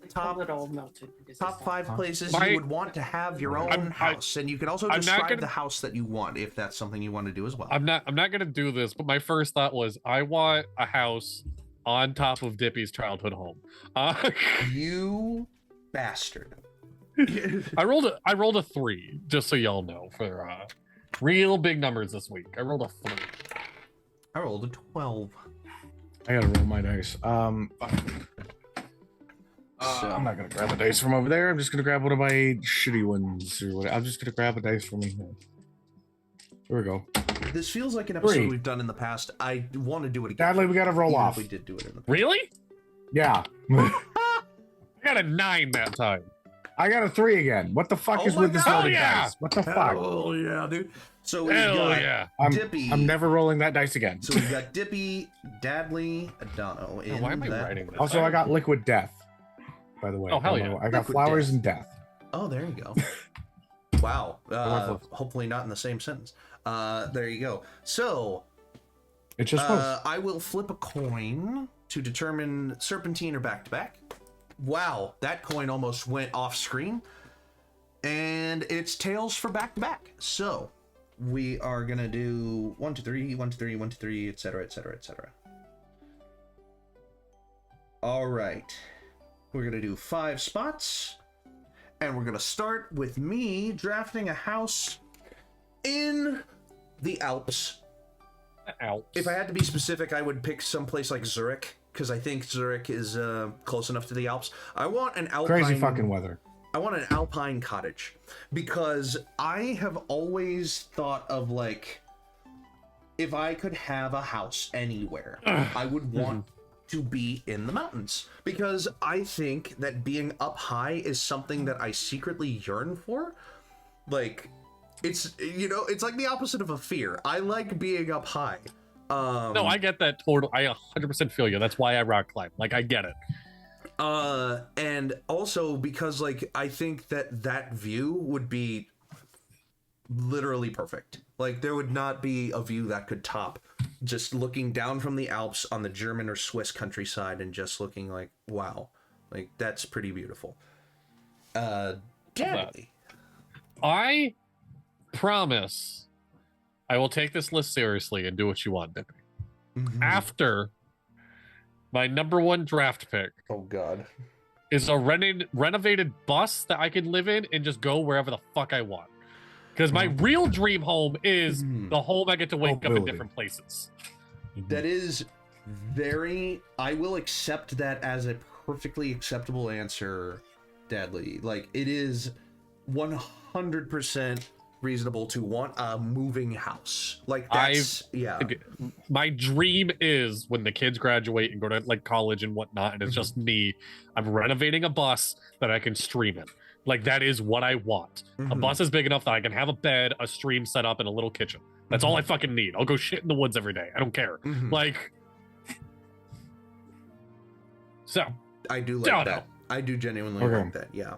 top 5 places you would want to have your own house, and you can also describe the house that you want if that's something you want to do as well. I'm not gonna do this, but my first thought was I want a house on top of Dippy's childhood home. You bastard. I rolled a 3, just so y'all know, for real big numbers this week. I rolled a 3. I rolled a 12. I gotta roll my dice. I'm not gonna grab a dice from over there. I'm just gonna grab one of my shitty ones or whatever. I'm just gonna grab a dice from me. There we go. This feels like an episode we've done in the past. I want to do it again. Sadly, we gotta roll off. We did do it in the past. Really? Yeah. I got a 9 that time. I got a 3 again. What the fuck is with this loaded dice? What the fuck? Oh yeah, dude. So we got Dippy. I'm never rolling that dice again. So we got Dippy, Dadley, Adano. Why am I writing this? Also, I got Liquid Death. By the way. Oh hell yeah! I got Flowers and Death. Oh, there you go. Wow. Hopefully not in the same sentence. There you go. So, it just I will flip a coin to determine serpentine or back-to-back. Wow, that coin almost went off screen. And it's tails for back-to-back. So, we are going to do 1, 2, 3, 1, 2, 3, 1, 2, 3, etc., etc., etc. All right. We're going to do 5 spots. And we're going to start with me drafting a house in the Alps. If I had to be specific, I would pick someplace like Zurich, because I think Zurich is close enough to the Alps. I want an alpine... Crazy fucking weather. I want an alpine cottage, because I have always thought of, like, if I could have a house anywhere, I would want to be in the mountains, because I think that being up high is something that I secretly yearn for. Like, it's, you know, it's like the opposite of a fear. I like being up high. No, I get that total. I 100% feel you. That's why I rock climb. Like, I get it. And also because, like, I think that that view would be literally perfect. Like, there would not be a view that could top just looking down from the Alps on the German or Swiss countryside and just looking like, wow, like, that's pretty beautiful. Totally. I promise I will take this list seriously and do what you want, Dippy. Mhm. After my number one draft pick Oh God. is a renovated bus that I can live in and just go wherever the fuck I want. Because my real dream home is the home I get to wake up in different places. That is very... I will accept that as a perfectly acceptable answer, Dadley. Like, it is 100% reasonable to want a moving house. Like, that's... yeah. My dream is when the kids graduate and go to like college and whatnot, and it's just me. I'm renovating a bus that I can stream in. Like, that is what I want. A bus is big enough that I can have a bed, a stream set up, and a little kitchen. That's all I fucking need. I'll go shit in the woods every day. I don't care. Like, so I do like that. I do genuinely like that. Yeah.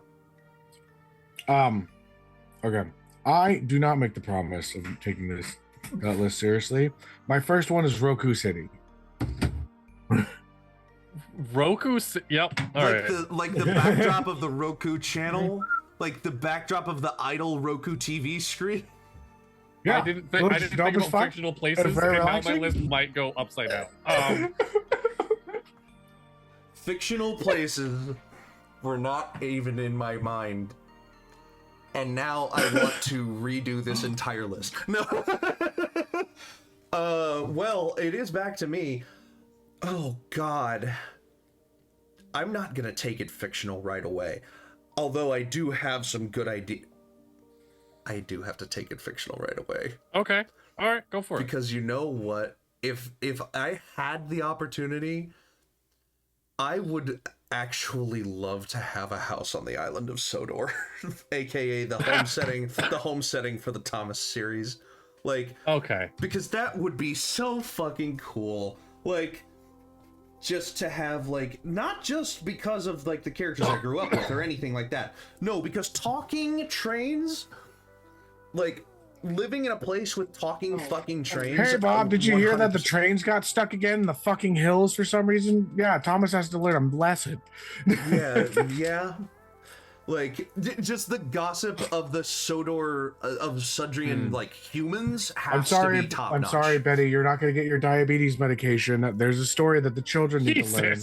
Okay. I do not make the promise of taking this list seriously. My first one is Roku City. Yep. All right. Like the backdrop of the Roku channel, like the backdrop of the idle Roku TV screen. Yeah, I didn't think about fictional places, and now my list might go upside down. Fictional places were not even in my mind, and now I want to redo this entire list. No. Well, it is back to me. Oh God. I'm not gonna take it fictional right away, although I do have some good idea. I do have to take it fictional right away. Okay, all right, go for it. Because you know what? If I had the opportunity, I would actually love to have a house on the island of Sodor, aka the home setting for the Thomas series. Like, okay, because that would be so fucking cool. Like, just to have, like, not just because of like the characters I grew up with or anything like that. No, because talking trains, like living in a place with talking fucking trains. Hey Bob, did you hear that the trains got stuck again in the fucking hills for some reason? Yeah, Thomas has to learn. I'm blessed. Yeah. Like, just the gossip of the Sodor, of Sudrian, like, humans has to be top notch. I'm sorry, Betty, you're not going to get your diabetes medication. There's a story that the children need to learn.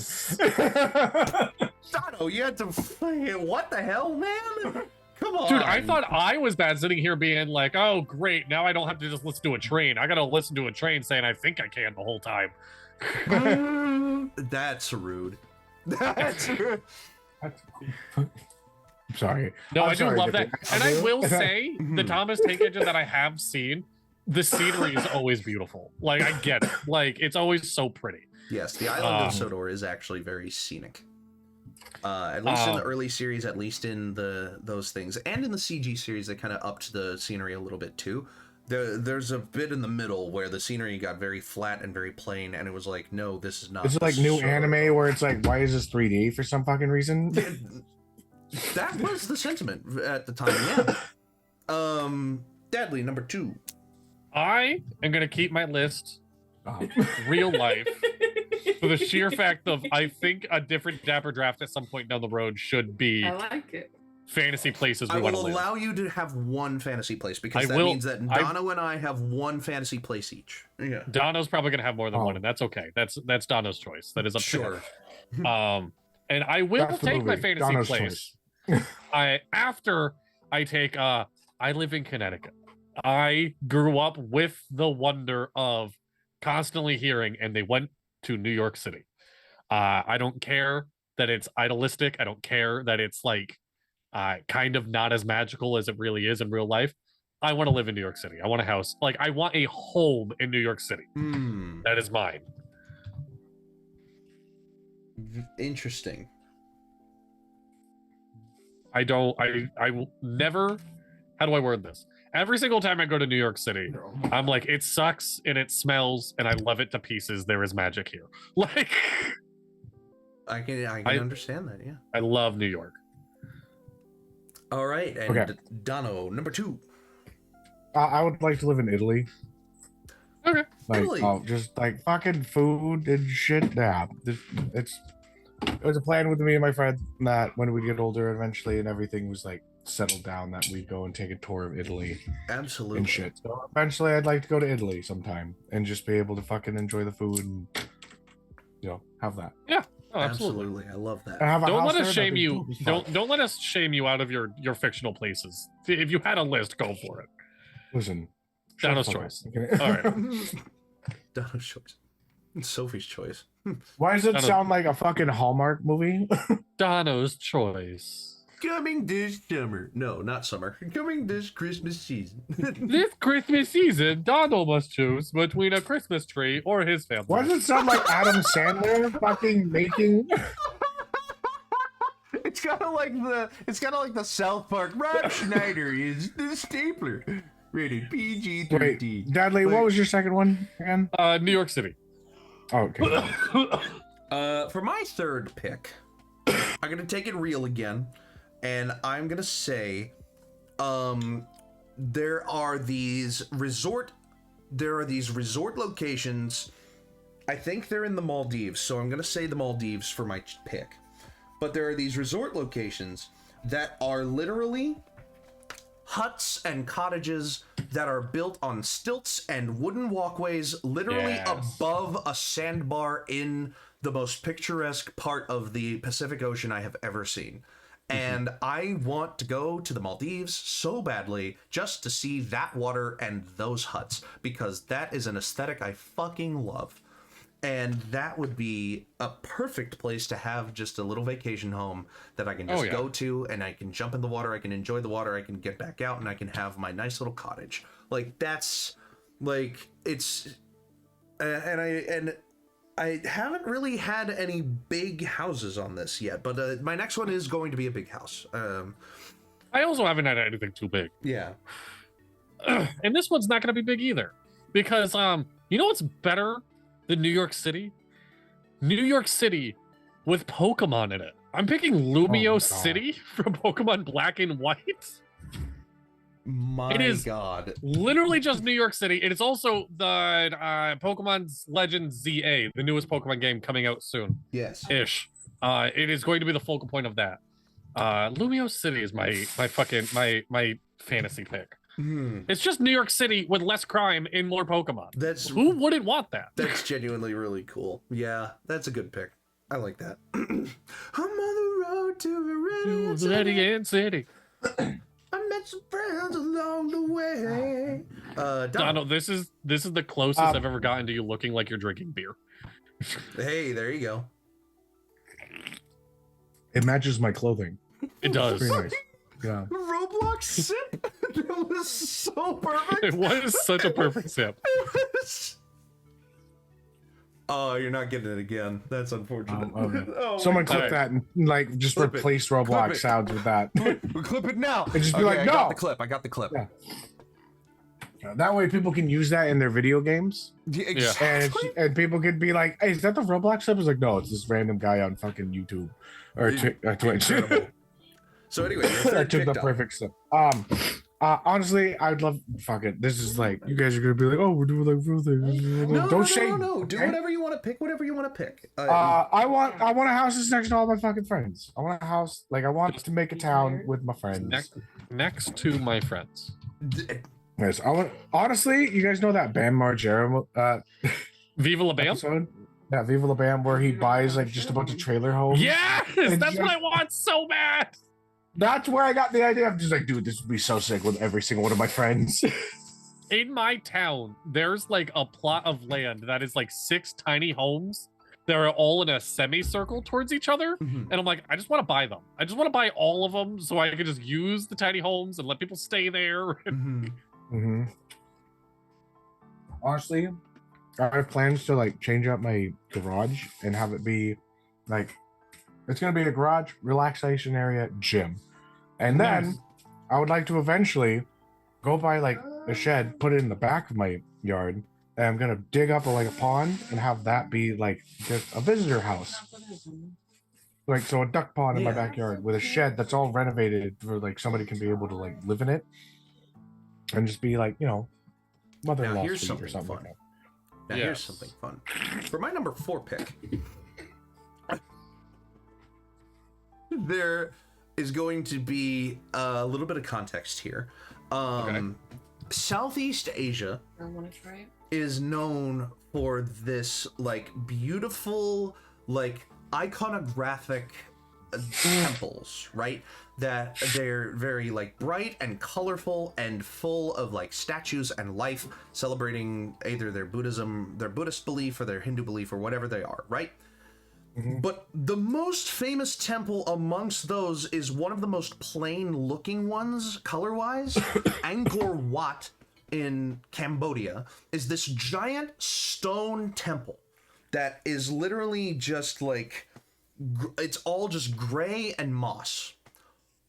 Dono, you had to... What the hell, man? Come on. Dude, I thought I was bad sitting here being like, oh, great, now I don't have to just listen to a train. I got to listen to a train saying I think I can the whole time. That's rude. That's rude. I'm sorry. No, I do love that. And I will say, the Thomas Tank Engine that I have seen, the scenery is always beautiful. Like, I get it. Like, it's always so pretty. Yes, the island of Sodor is actually very scenic. At least in the early series, at least in those things. And in the CG series, they kind of upped the scenery a little bit, too. There's a bit in the middle where the scenery got very flat and very plain, and it was like, no, this is not... It's like new anime where it's like, why is this 3D for some fucking reason? That was the sentiment at the time, yeah. Dadley, number 2. I am going to keep my list real life for the sheer fact of I think a different Dapper draft at some point down the road should be I like it. fantasy places we I want to will live. allow you to have one fantasy place because that means that Dono and I have one fantasy place each. Yeah. Dono's probably going to have more than one, and that's okay. That's Dono's choice. That is up to her. And I will take my fantasy Dono's place. After I take I live in Connecticut. I grew up with the wonder of constantly hearing, and they went to New York City. I don't care that it's idealistic. I don't care that it's like kind of not as magical as it really is in real life. I want to live in New York City. I want a house. Like, I want a home in New York City. That is mine. Interesting. I will never, how do I word this? Every single time I go to New York City, I'm like, it sucks and it smells and I love it to pieces. There is magic here. Like, I can understand that, yeah. I love New York. All right, and Dono, number 2. I would like to live in Italy. Okay. Like, Italy. Just like fucking food and shit. Yeah, it was a plan with me and my friend that when we get older eventually and everything was like settled down that we go and take a tour of Italy Absolutely. and shit. So eventually, I'd like to go to Italy sometime and just be able to fucking enjoy the food and have that. Yeah, absolutely. I love that. And have a Don't house let us there, shame that'd be you. dope as fuck. Don't let us shame you out of your fictional places. If you had a list, go for it. Listen, Dano's shut the choice. fuck up. All right. Donna's choice. Sophie's choice. Why does it Dano- sound like a fucking Hallmark movie? Dano's choice. Coming this summer. No, not summer. Coming this Christmas season. This Christmas season, Donald must choose between a Christmas tree or his family. Why does it sound like Adam Sandler fucking making? It's kind of like the South Park. Rob Schneider is the stapler. Rated PG-13. Wait, Dudley, what was your second one again? New York City. Oh, okay. For my third pick, I'm gonna take it real again, and I'm gonna say, there are these resort locations. I think they're in the Maldives, so I'm gonna say the Maldives for my pick. But there are these resort locations that are literally huts and cottages that are built on stilts and wooden walkways, literally Yes. above a sandbar in the most picturesque part of the Pacific Ocean I have ever seen. And I want to go to the Maldives so badly just to see that water and those huts, because that is an aesthetic I fucking love. And that would be a perfect place to have just a little vacation home that I can just go to, and I can jump in the water, I can enjoy the water, I can get back out, and I can have my nice little cottage. Like, that's like, it's and I haven't really had any big houses on this yet, but my next one is going to be a big house. I also haven't had anything too big. Yeah. And this one's not going to be big either. Because, you know what's better than New York City? New York City with Pokemon in it. I'm picking Lumio God. City from Pokemon Black and White. My It is God. Literally just New York City. It is also the Pokemon's Legend ZA, the newest Pokemon game coming out soon. Yes. Ish. It is going to be the focal point of that. Lumio City is my fantasy pick. It's just New York City with less crime and more Pokemon. That's Who wouldn't want that? That's genuinely really cool. Yeah, that's a good pick. I like that. I'm on the road to Viridian City. City. I met some friends along the way. Dono, this is the closest I've ever gotten to you looking like you're drinking beer. Hey, there you go. It matches my clothing. It does. Pretty nice. Yeah. Roblox sip. That was so perfect. It was such a perfect sip. Oh, you're not getting it again. That's unfortunate. Okay. Oh, Someone my clip God. that and like just Clip it. replace Clip Roblox it. sounds with that. We clip it now. And just be like, I got no. the clip. I got the clip. Yeah. That way people can use that in their video games. Yeah, And, exactly. and people could be like, hey, is that the Roblox stuff? It's like, no, it's this random guy on fucking YouTube or Twitch. Incredible. So anyway, your I third took pick, the Dom. perfect stuff. Honestly, I'd love. Fuck it. This is like you guys are gonna be like, oh, we're doing like real things. No, Don't shame. no. Do okay? whatever you want to pick. Whatever you want to pick. I want a house that's next to all my fucking friends. I want a house like I want to make a town with my friends. Next to my friends. Yes, I want. Honestly, you guys know that Bam Margera Viva La Bam? episode? Yeah, Viva La Bam, where he buys like just a bunch of trailer homes. Yes! And That's what just- I want so bad! That's where I got the idea. I'm just like, dude, this would be so sick with every single one of my friends. In my town, there's like a plot of land that is like 6 tiny homes that are all in a semicircle towards each other. Mhm. And I'm like, I just want to buy them. I just want to buy all of them so I can just use the tiny homes and let people stay there. Mhm. Mm-hmm. Honestly, I have plans to like change up my garage and have it be like it's gonna be a garage, relaxation area, gym. And then Nice. I would like to eventually go buy like a shed, put it in the back of my yard, and I'm gonna dig up like a pond and have that be like just a visitor house. Like so a duck pond in my Yeah. backyard with a shed that's all renovated where like somebody can be able to like live in it and just be like, you know, mother-in-law here's suite or something something fun. like that. Now Yes. here's something fun. For my number 4 pick, there is going to be a little bit of context here. Southeast Asia I want to try it. is known for this like beautiful, like iconographic temples, right? That they're very like bright and colorful and full of like statues and life, celebrating either their Buddhist belief or their Hindu belief or whatever they are, right? But the most famous temple amongst those is one of the most plain looking ones color-wise. Angkor Wat in Cambodia is this giant stone temple that is literally just like, it's all just gray and moss.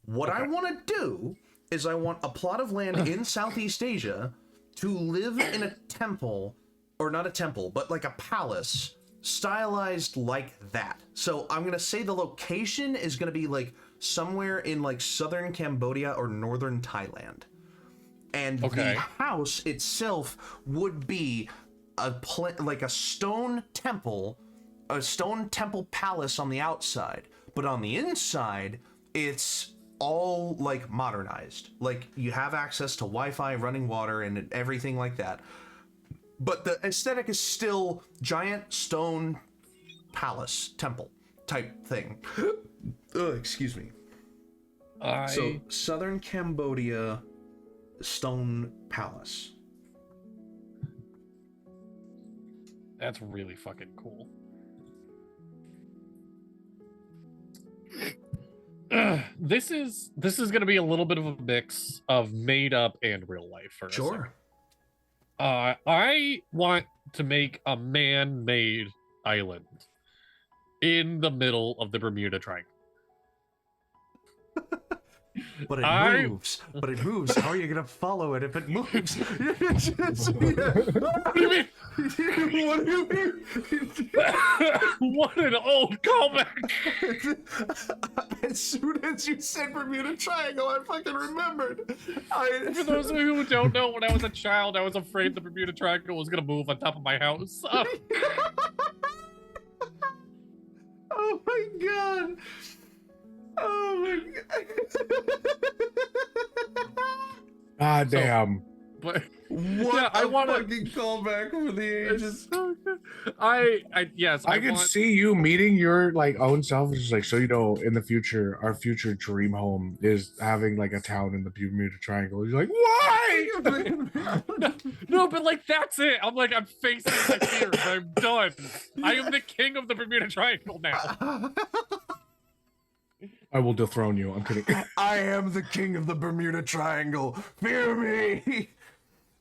What I want to do is I want a plot of land in Southeast Asia to live in a temple, or not a temple, but like a palace stylized like that. So I'm gonna say the location is gonna be like somewhere in like southern Cambodia or northern Thailand, and the house itself would be like a stone temple palace on the outside, but on the inside it's all like modernized, like you have access to Wi-Fi, running water, and everything like that. But the aesthetic is still giant stone palace temple type thing. Excuse me. So southern Cambodia stone palace. That's really fucking cool. This is going to be a little bit of a mix of made up and real life for Sure. I want to make a man-made island in the middle of the Bermuda Triangle. But it moves. But it moves. How are you gonna follow it if it moves? What do you mean? What do you mean? What an old callback! As soon as you said Bermuda Triangle, I fucking remembered. For those of you who don't know, when I was a child, I was afraid the Bermuda Triangle was gonna move on top of my house. Oh my god! Oh my god! God damn. But What yeah, I want to fucking callback for the ages. I can see you meeting your like own self. It's just like, so you know, in the future, our future dream home is having like a town in the Bermuda Triangle. You're like, why? No, but like that's it. I'm like, I'm facing my fears. I'm done. I am the king of the Bermuda Triangle now. I will dethrone you. I'm kidding. I am the king of the Bermuda Triangle. Fear me.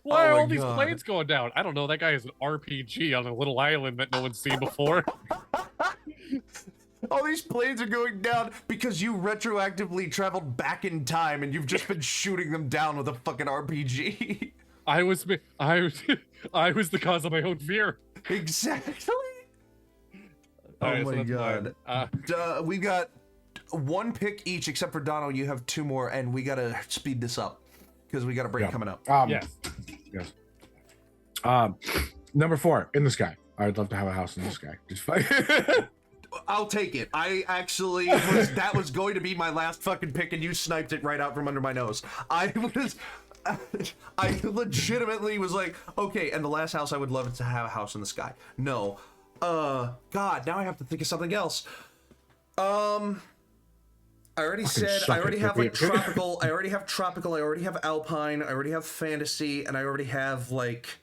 Why are Oh my all these God. planes going down? I don't know. That guy is an RPG on a little island that no one's seen before. All these planes are going down because you retroactively traveled back in time and you've just been shooting them down with a fucking RPG. I was the cause of my own fear. Exactly. All Oh right, so my that's god. We got one pick each, except for Dono. You have two more, and we gotta speed this up because we got a break coming up. Yes. Number 4, in the sky. I'd love to have a house in the sky. Just fine. I'll take it. I actually that was going to be my last fucking pick, and you sniped it right out from under my nose. I legitimately was like, okay, and the last house I would love to have a house in the sky. No. God, now I have to think of something else. I already said I already have like tropical, I already have tropical, I already have alpine, I already have fantasy, and I already have like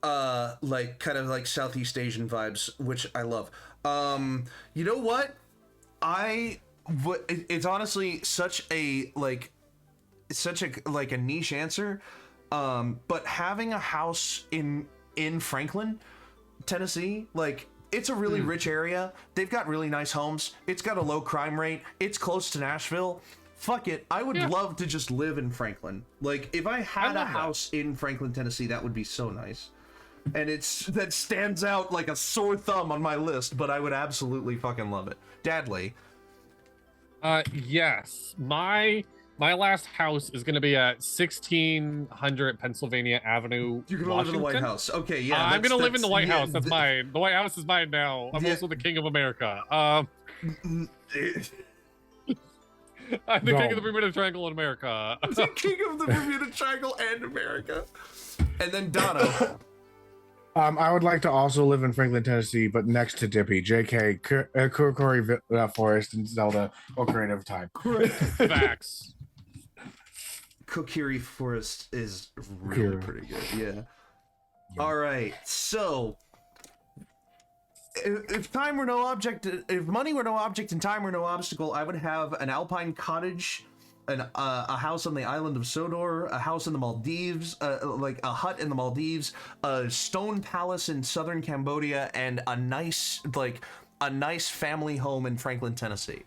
kind of like Southeast Asian vibes, which I love. You know what? It's honestly such a niche answer. But having a house in Franklin, Tennessee, like, it's a really rich area. They've got really nice homes. It's got a low crime rate. It's close to Nashville. Fuck it. I would love to just live in Franklin. Like, if I had a house in Franklin, Tennessee, that would be so nice. And that stands out like a sore thumb on my list, but I would absolutely fucking love it. Dadley. Yes. My last house is going to be at 1600 Pennsylvania Avenue. You're going to live in the White House. Okay, yeah. I'm going to live in the White House. That's mine. The White House is mine now. I'm also the king of America. I'm the king of the Don't. Bermuda Triangle in America. The king of the Bermuda Triangle and America. And then Dono. I would like to also live in Franklin, Tennessee, but next to Dippy, JK, Kurokuri Forest, and Zelda Ocarina of Time. Facts. Kokiri Forest is really pretty good. Yeah. All right. So, if time were no object, if money were no object and time were no obstacle, I would have an alpine cottage, a house on the island of Sodor, a house in the Maldives, like a hut in the Maldives, a stone palace in southern Cambodia, and a nice family home in Franklin, Tennessee.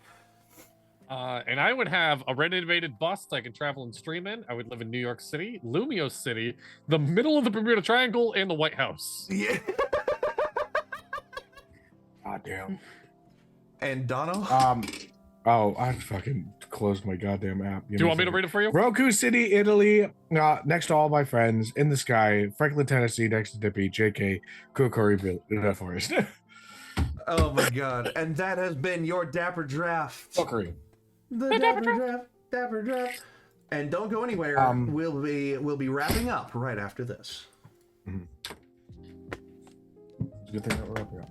And I would have a renovated bus I can travel and stream in. I would live in New York City, Lumio City, the middle of the Bermuda Triangle, and the White House. Yeah. God damn. And Dono? Oh, I fucking closed my goddamn app. Do you want me to read it for you? Roku City, Italy, next to all my friends, in the sky, Franklin, Tennessee, next to Dippy, JK, Kurokuri Forest. Oh my god. And that has been your Dapper Draft. Ocarina. The Dapper Draft. And don't go anywhere. We'll be wrapping up right after this. Mm-hmm. It's a good thing that we're wrapping up.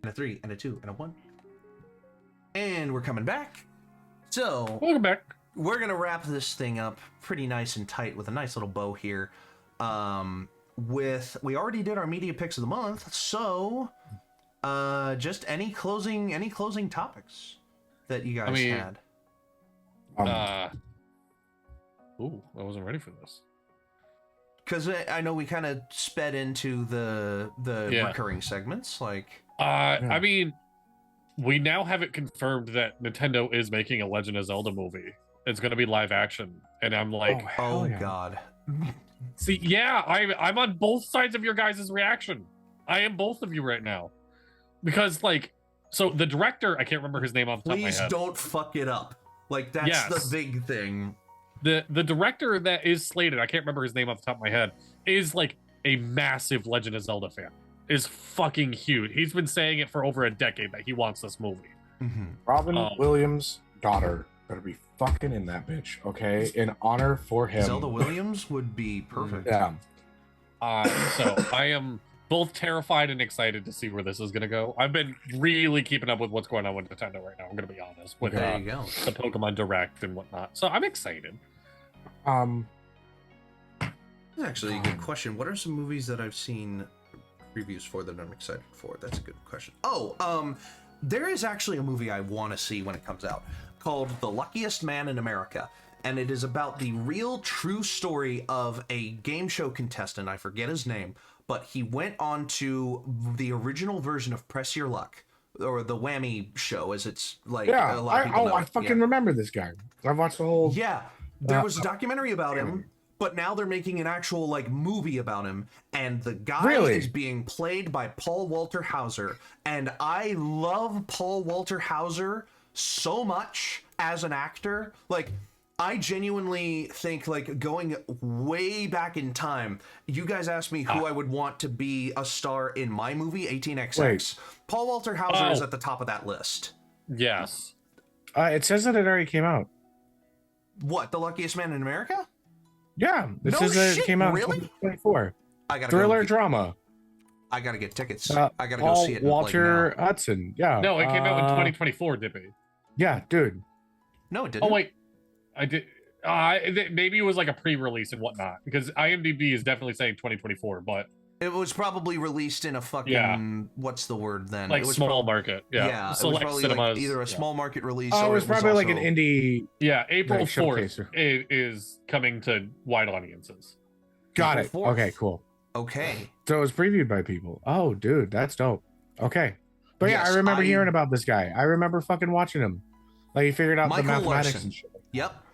and a 3 and a 2 and a 1. And we're coming back. So Welcome back. we're gonna wrap this thing up pretty nice and tight with a nice little bow here. We already did our media picks of the month, so just any closing topics that you guys had. Ooh, I wasn't ready for this. Because I know we kind of sped into the recurring segments, like. I mean, we now have it confirmed that Nintendo is making a Legend of Zelda movie. It's going to be live action, and I'm like, oh yeah. God. see, yeah, I'm on both sides of your guys' reaction. I am both of you right now, because like, so the director, I can't remember his name off the top of my head. Please don't fuck it up. Like that's the big thing. The director that is slated, I can't remember his name off the top of my head, is like a massive Legend of Zelda fan. Is fucking huge. He's been saying it for over a decade that he wants this movie. Mm-hmm. Robin Williams' daughter better be fucking in that bitch, okay? In honor for him. Zelda Williams would be perfect. Yeah. So I am both terrified and excited to see where this is going to go. I've been really keeping up with what's going on with Nintendo right now. I'm going to be honest with There you go. the Pokemon Direct and whatnot. So I'm excited. That's actually a good question. What are some movies that I've seen previews for that I'm excited for? That's a good question. There is actually a movie I want to see when it comes out called The Luckiest Man in America. And it is about the real true story of a game show contestant. I forget his name, but he went on to the original version of Press Your Luck, or the Whammy show, as it's like. Yeah, a lot of people know I it. fucking remember this guy. I've watched the whole. Yeah, there was a documentary about him, but now they're making an actual like movie about him, and the guy is being played by Paul Walter Hauser, and I love Paul Walter Hauser so much as an actor. Like, I genuinely think, like, going way back in time, you guys asked me who I would want to be a star in my movie, 18XX. Wait. Paul Walter Hauser is at the top of that list. Yes. It says that it already came out. What, The Luckiest Man in America? Yeah, this No is it shit, came out really? in 2024. I gotta Thriller go, drama. I gotta get tickets. I gotta go Paul see it. Walter Hudson. Yeah. No, it came out in 2024, did it? Yeah, dude. No, it didn't. Oh wait, I did. Maybe it was like a pre-release and whatnot, because IMDb is definitely saying 2024, but it was probably released in a fucking what's the word then? Like it was small market. Yeah, it was select probably cinemas. like either a small market release. Oh, or it was probably like an also- indie. Yeah, April Like 4th it is coming to wide audiences. Got April it. 4th. Okay, cool. Okay. So it was previewed by people. Oh, dude, that's dope. Okay. But yeah, Yes, I remember hearing about this guy. I remember fucking watching him. Like, he figured out Michael the mathematics Larson. and shit. Yep.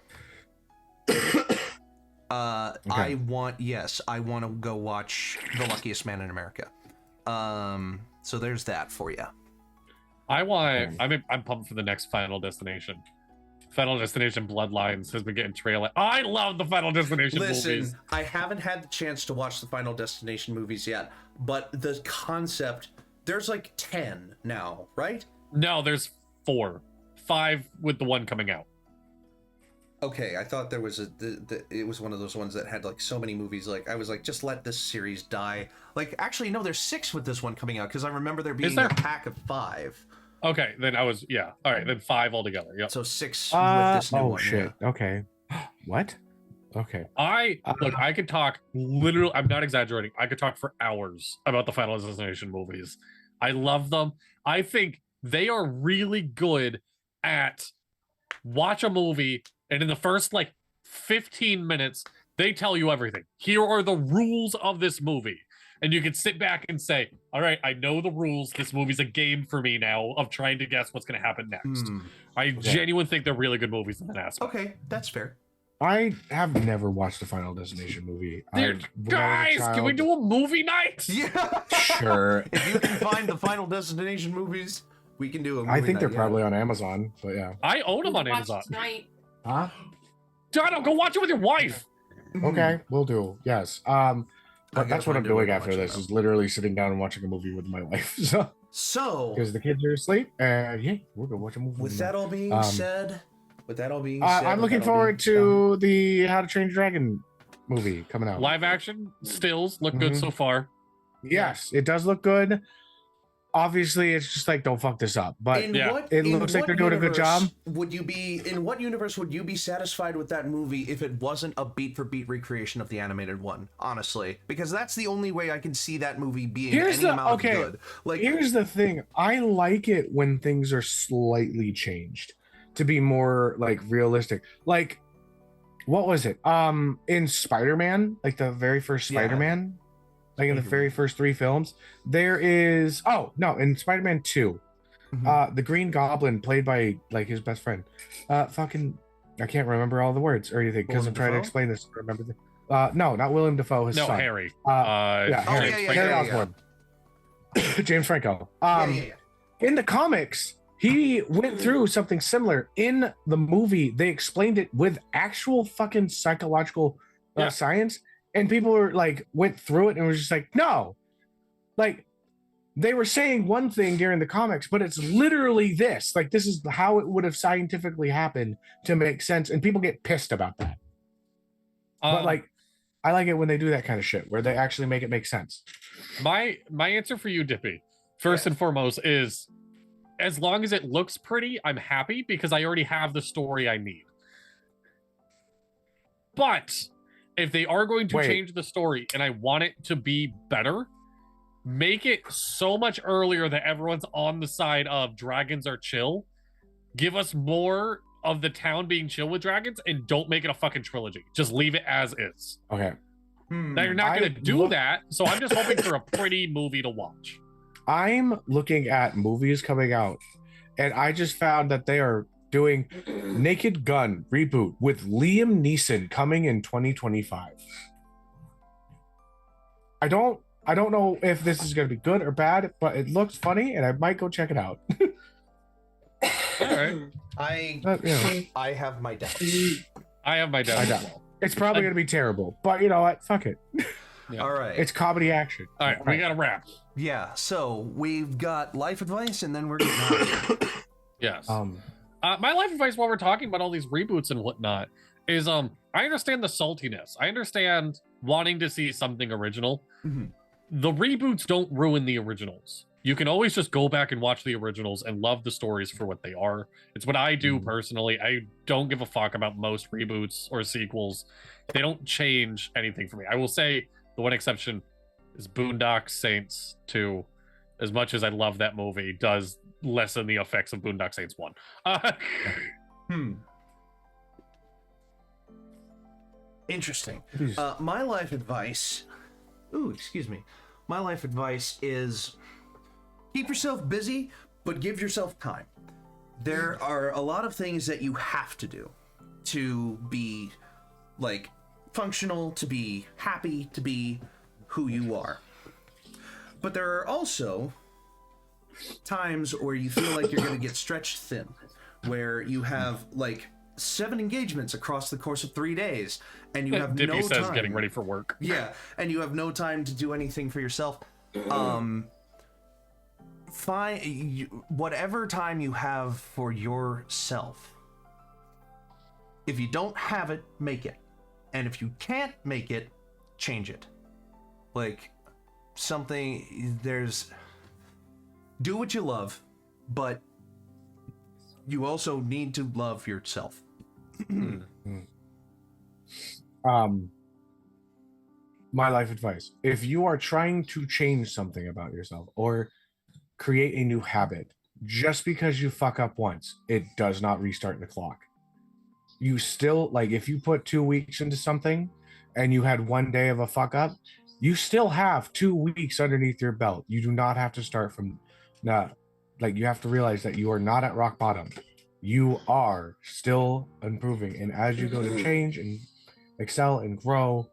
I want to go watch The Luckiest Man in America. So there's that for you. I'm pumped for the next Final Destination. Final Destination Bloodlines has been getting trailer. I love the Final Destination movies. I haven't had the chance to watch the Final Destination movies yet, but the concept, there's like 10 now, right? No, there's 4. 5 with the one coming out. Okay, I thought there was it was one of those ones that had like so many movies. Like, I was like, just let this series die. Like, actually, no, there's 6 with this one coming out, because I remember there being a pack of 5. Okay, then All right, then 5 altogether. Yep. So 6 with this new one. Oh shit. Yeah. Okay. What? Okay. I could talk literally. I'm not exaggerating. I could talk for hours about the Final Destination movies. I love them. I think they are really good at watch a movie, and in the first like 15 minutes, they tell you everything. Here are the rules of this movie. And you can sit back and say, all right, I know the rules. This movie's a game for me now of trying to guess what's going to happen next. I genuinely think they're really good movies in that aspect. Okay, that's fair. I have never watched a Final Destination movie. Guys, can we do a movie night? Yeah. Sure. If you can find the Final Destination movies, we can do a movie I think night, they're probably on Amazon, but yeah. I own them on Watch Amazon. tonight. Huh? Donald, go watch it with your wife. Okay, we'll do. Yes. But that's what I'm doing after this, is literally sitting down and watching a movie with my wife. So because the kids are asleep, and yeah, we're gonna watch a movie. With that all being said, I'm looking forward to the How to Train Your Dragon movie coming out. Live action stills look good so far. Yes, it does look good. obviously it's just like, don't fuck this up. But it looks like they're doing a good job. In what universe would you be satisfied with that movie if it wasn't a beat-for-beat recreation of the animated one? Honestly, because that's the only way I can see that movie being amount of good. Like, here's the thing: I like it when things are slightly changed to be more like realistic. Like, what was it? In Spider-Man, like the very first Spider-Man. Like in the very first 3 films, there is in Spider-Man 2, the Green Goblin played by like his best friend. Fucking I can't remember all the words or anything because I'm trying to explain this. Remember no, not Willem Dafoe, his son. Harry. Harry Osborn. James Franco. In the comics, he went through something similar. In the movie, they explained it with actual fucking psychological science. And people were like, went through it and was just like, no, like they were saying one thing during the comics, but it's literally this. Like, this is how it would have scientifically happened to make sense. And people get pissed about that. But like, I like it when they do that kind of shit where they actually make it make sense. My answer for you, Dippy, first and foremost, is as long as it looks pretty, I'm happy because I already have the story I need. But if they are going to change the story and I want it to be better, make it so much earlier that everyone's on the side of dragons are chill. Give us more of the town being chill with dragons and don't make it a fucking trilogy. Just leave it as is. Okay. Now you're not going to do that, so I'm just hoping for a pretty movie to watch. I'm looking at movies coming out, and I just found that they are doing Naked Gun reboot with Liam Neeson coming in 2025. I don't know if this is going to be good or bad, but it looks funny and I might go check it out. All right. I have my doubts. I have my doubts. It's probably going to be terrible, but you know what? Fuck it. All right. It's comedy action. All right, we got to wrap. Yeah, so we've got life advice and then we're getting out of here. Yes. My life advice while we're talking about all these reboots and whatnot is I understand the saltiness. I understand wanting to see something original. Mm-hmm. The reboots don't ruin the originals. You can always just go back and watch the originals and love the stories for what they are. It's what I do personally. I don't give a fuck about most reboots or sequels. They don't change anything for me. I will say the one exception is Boondock Saints 2. As much as I love that movie, does lessen the effects of Boondock Saints 1. Interesting. My life advice... Ooh, excuse me. My life advice is keep yourself busy, but give yourself time. There are a lot of things that you have to do to be, like, functional, to be happy, to be who you are. But there are also times where you feel like you're going to get stretched thin, where you have, like, 7 engagements across the course of 3 days, and you have Dippy no says time. getting ready for work. Yeah, and you have no time to do anything for yourself. Whatever time you have for yourself. If you don't have it, make it. And if you can't make it, change it. Like, do what you love, but you also need to love yourself. My life advice: if you are trying to change something about yourself or create a new habit, just because you fuck up once, it does not restart the clock. You still, like, if you put 2 weeks into something and you had 1 day of a fuck up, you still have 2 weeks underneath your belt. You do not have to start from like, you have to realize that you are not at rock bottom. You are still improving, and as you go to change and excel and grow,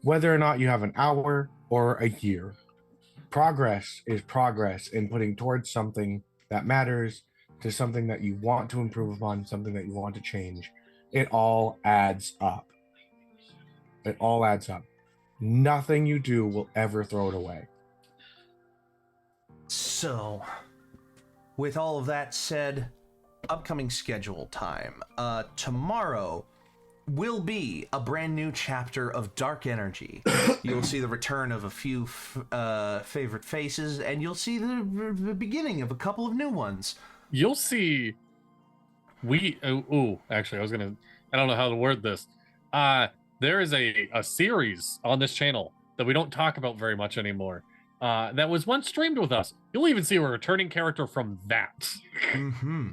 whether or not you have an hour or a year, progress is progress in putting towards something that matters, to something that you want to improve upon, something that you want to change. It all adds up. It all adds up. Nothing you do will ever throw it away. So, with all of that said, upcoming schedule time. Tomorrow, will be a brand new chapter of Dark Energy. You'll see the return of a few favorite faces, and you'll see the beginning of a couple of new ones. You'll see. Actually, I don't know how to word this. There is a series on this channel that we don't talk about very much anymore. That was once streamed with us. You'll even see a returning character from that. Mm-hmm.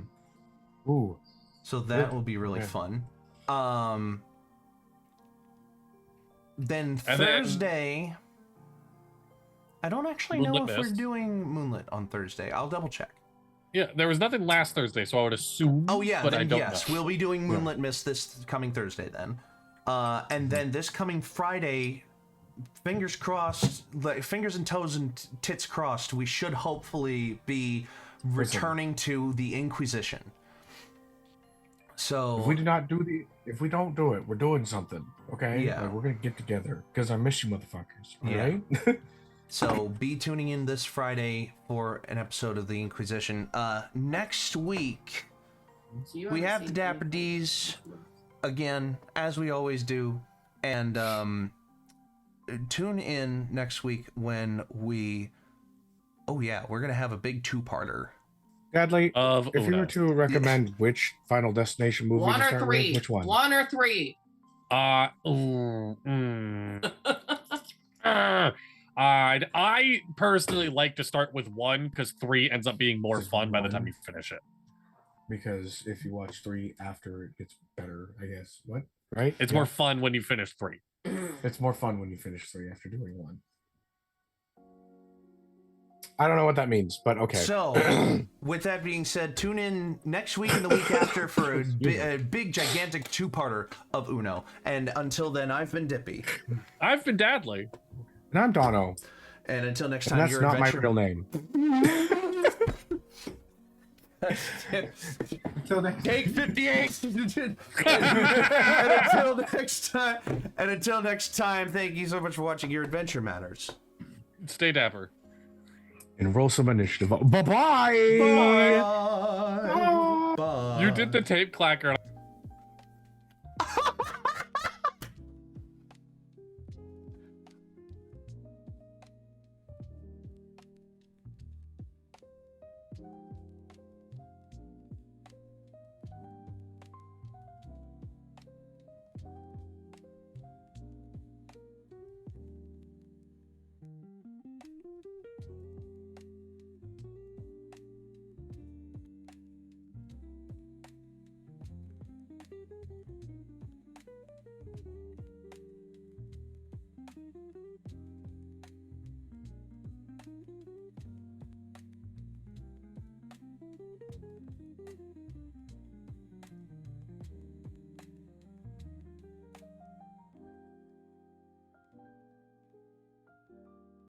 Ooh. So that will be really fun. Then Thursday, I don't actually know if we're doing Moonlit on Thursday. I'll double check. Yeah, there was nothing last Thursday, so I would assume. Oh yeah, but then I don't yes, know. we'll be doing Moonlit Mist this coming Thursday then. And then this coming Friday, fingers crossed, fingers and toes and tits crossed, we should hopefully be returning to the Inquisition. So if we don't do it, we're doing something. Okay? Yeah. Like, we're gonna get together because I miss you motherfuckers. All Yeah. right? So be tuning in this Friday for an episode of the Inquisition. Next week we have the Dapper D's again, as we always do, and tune in next week when we're gonna have a big two-parter. Sadly, Of if you Una. were to recommend which Final Destination movie One to or start three. with, which one? One or three. I personally like to start with 1 because 3 ends up being more Just fun by the time one. you finish it. Because if you watch 3 after, it gets better, I guess. What? Right? It's Yeah. more fun when you finish 3. It's more fun when you finish 3 after doing 1. I don't know what that means, but okay. So, with that being said, tune in next week and the week after for a big, gigantic two-parter of Uno. And until then, I've been Dippy. I've been Dadley. And I'm Dono. And until next And time, that's your not adventure... my real name. Take 58. and until next time, thank you so much for watching Your Adventure Matters. Stay dapper. And roll some initiative. Bye-bye! Bye. Bye. You did the tape clacker.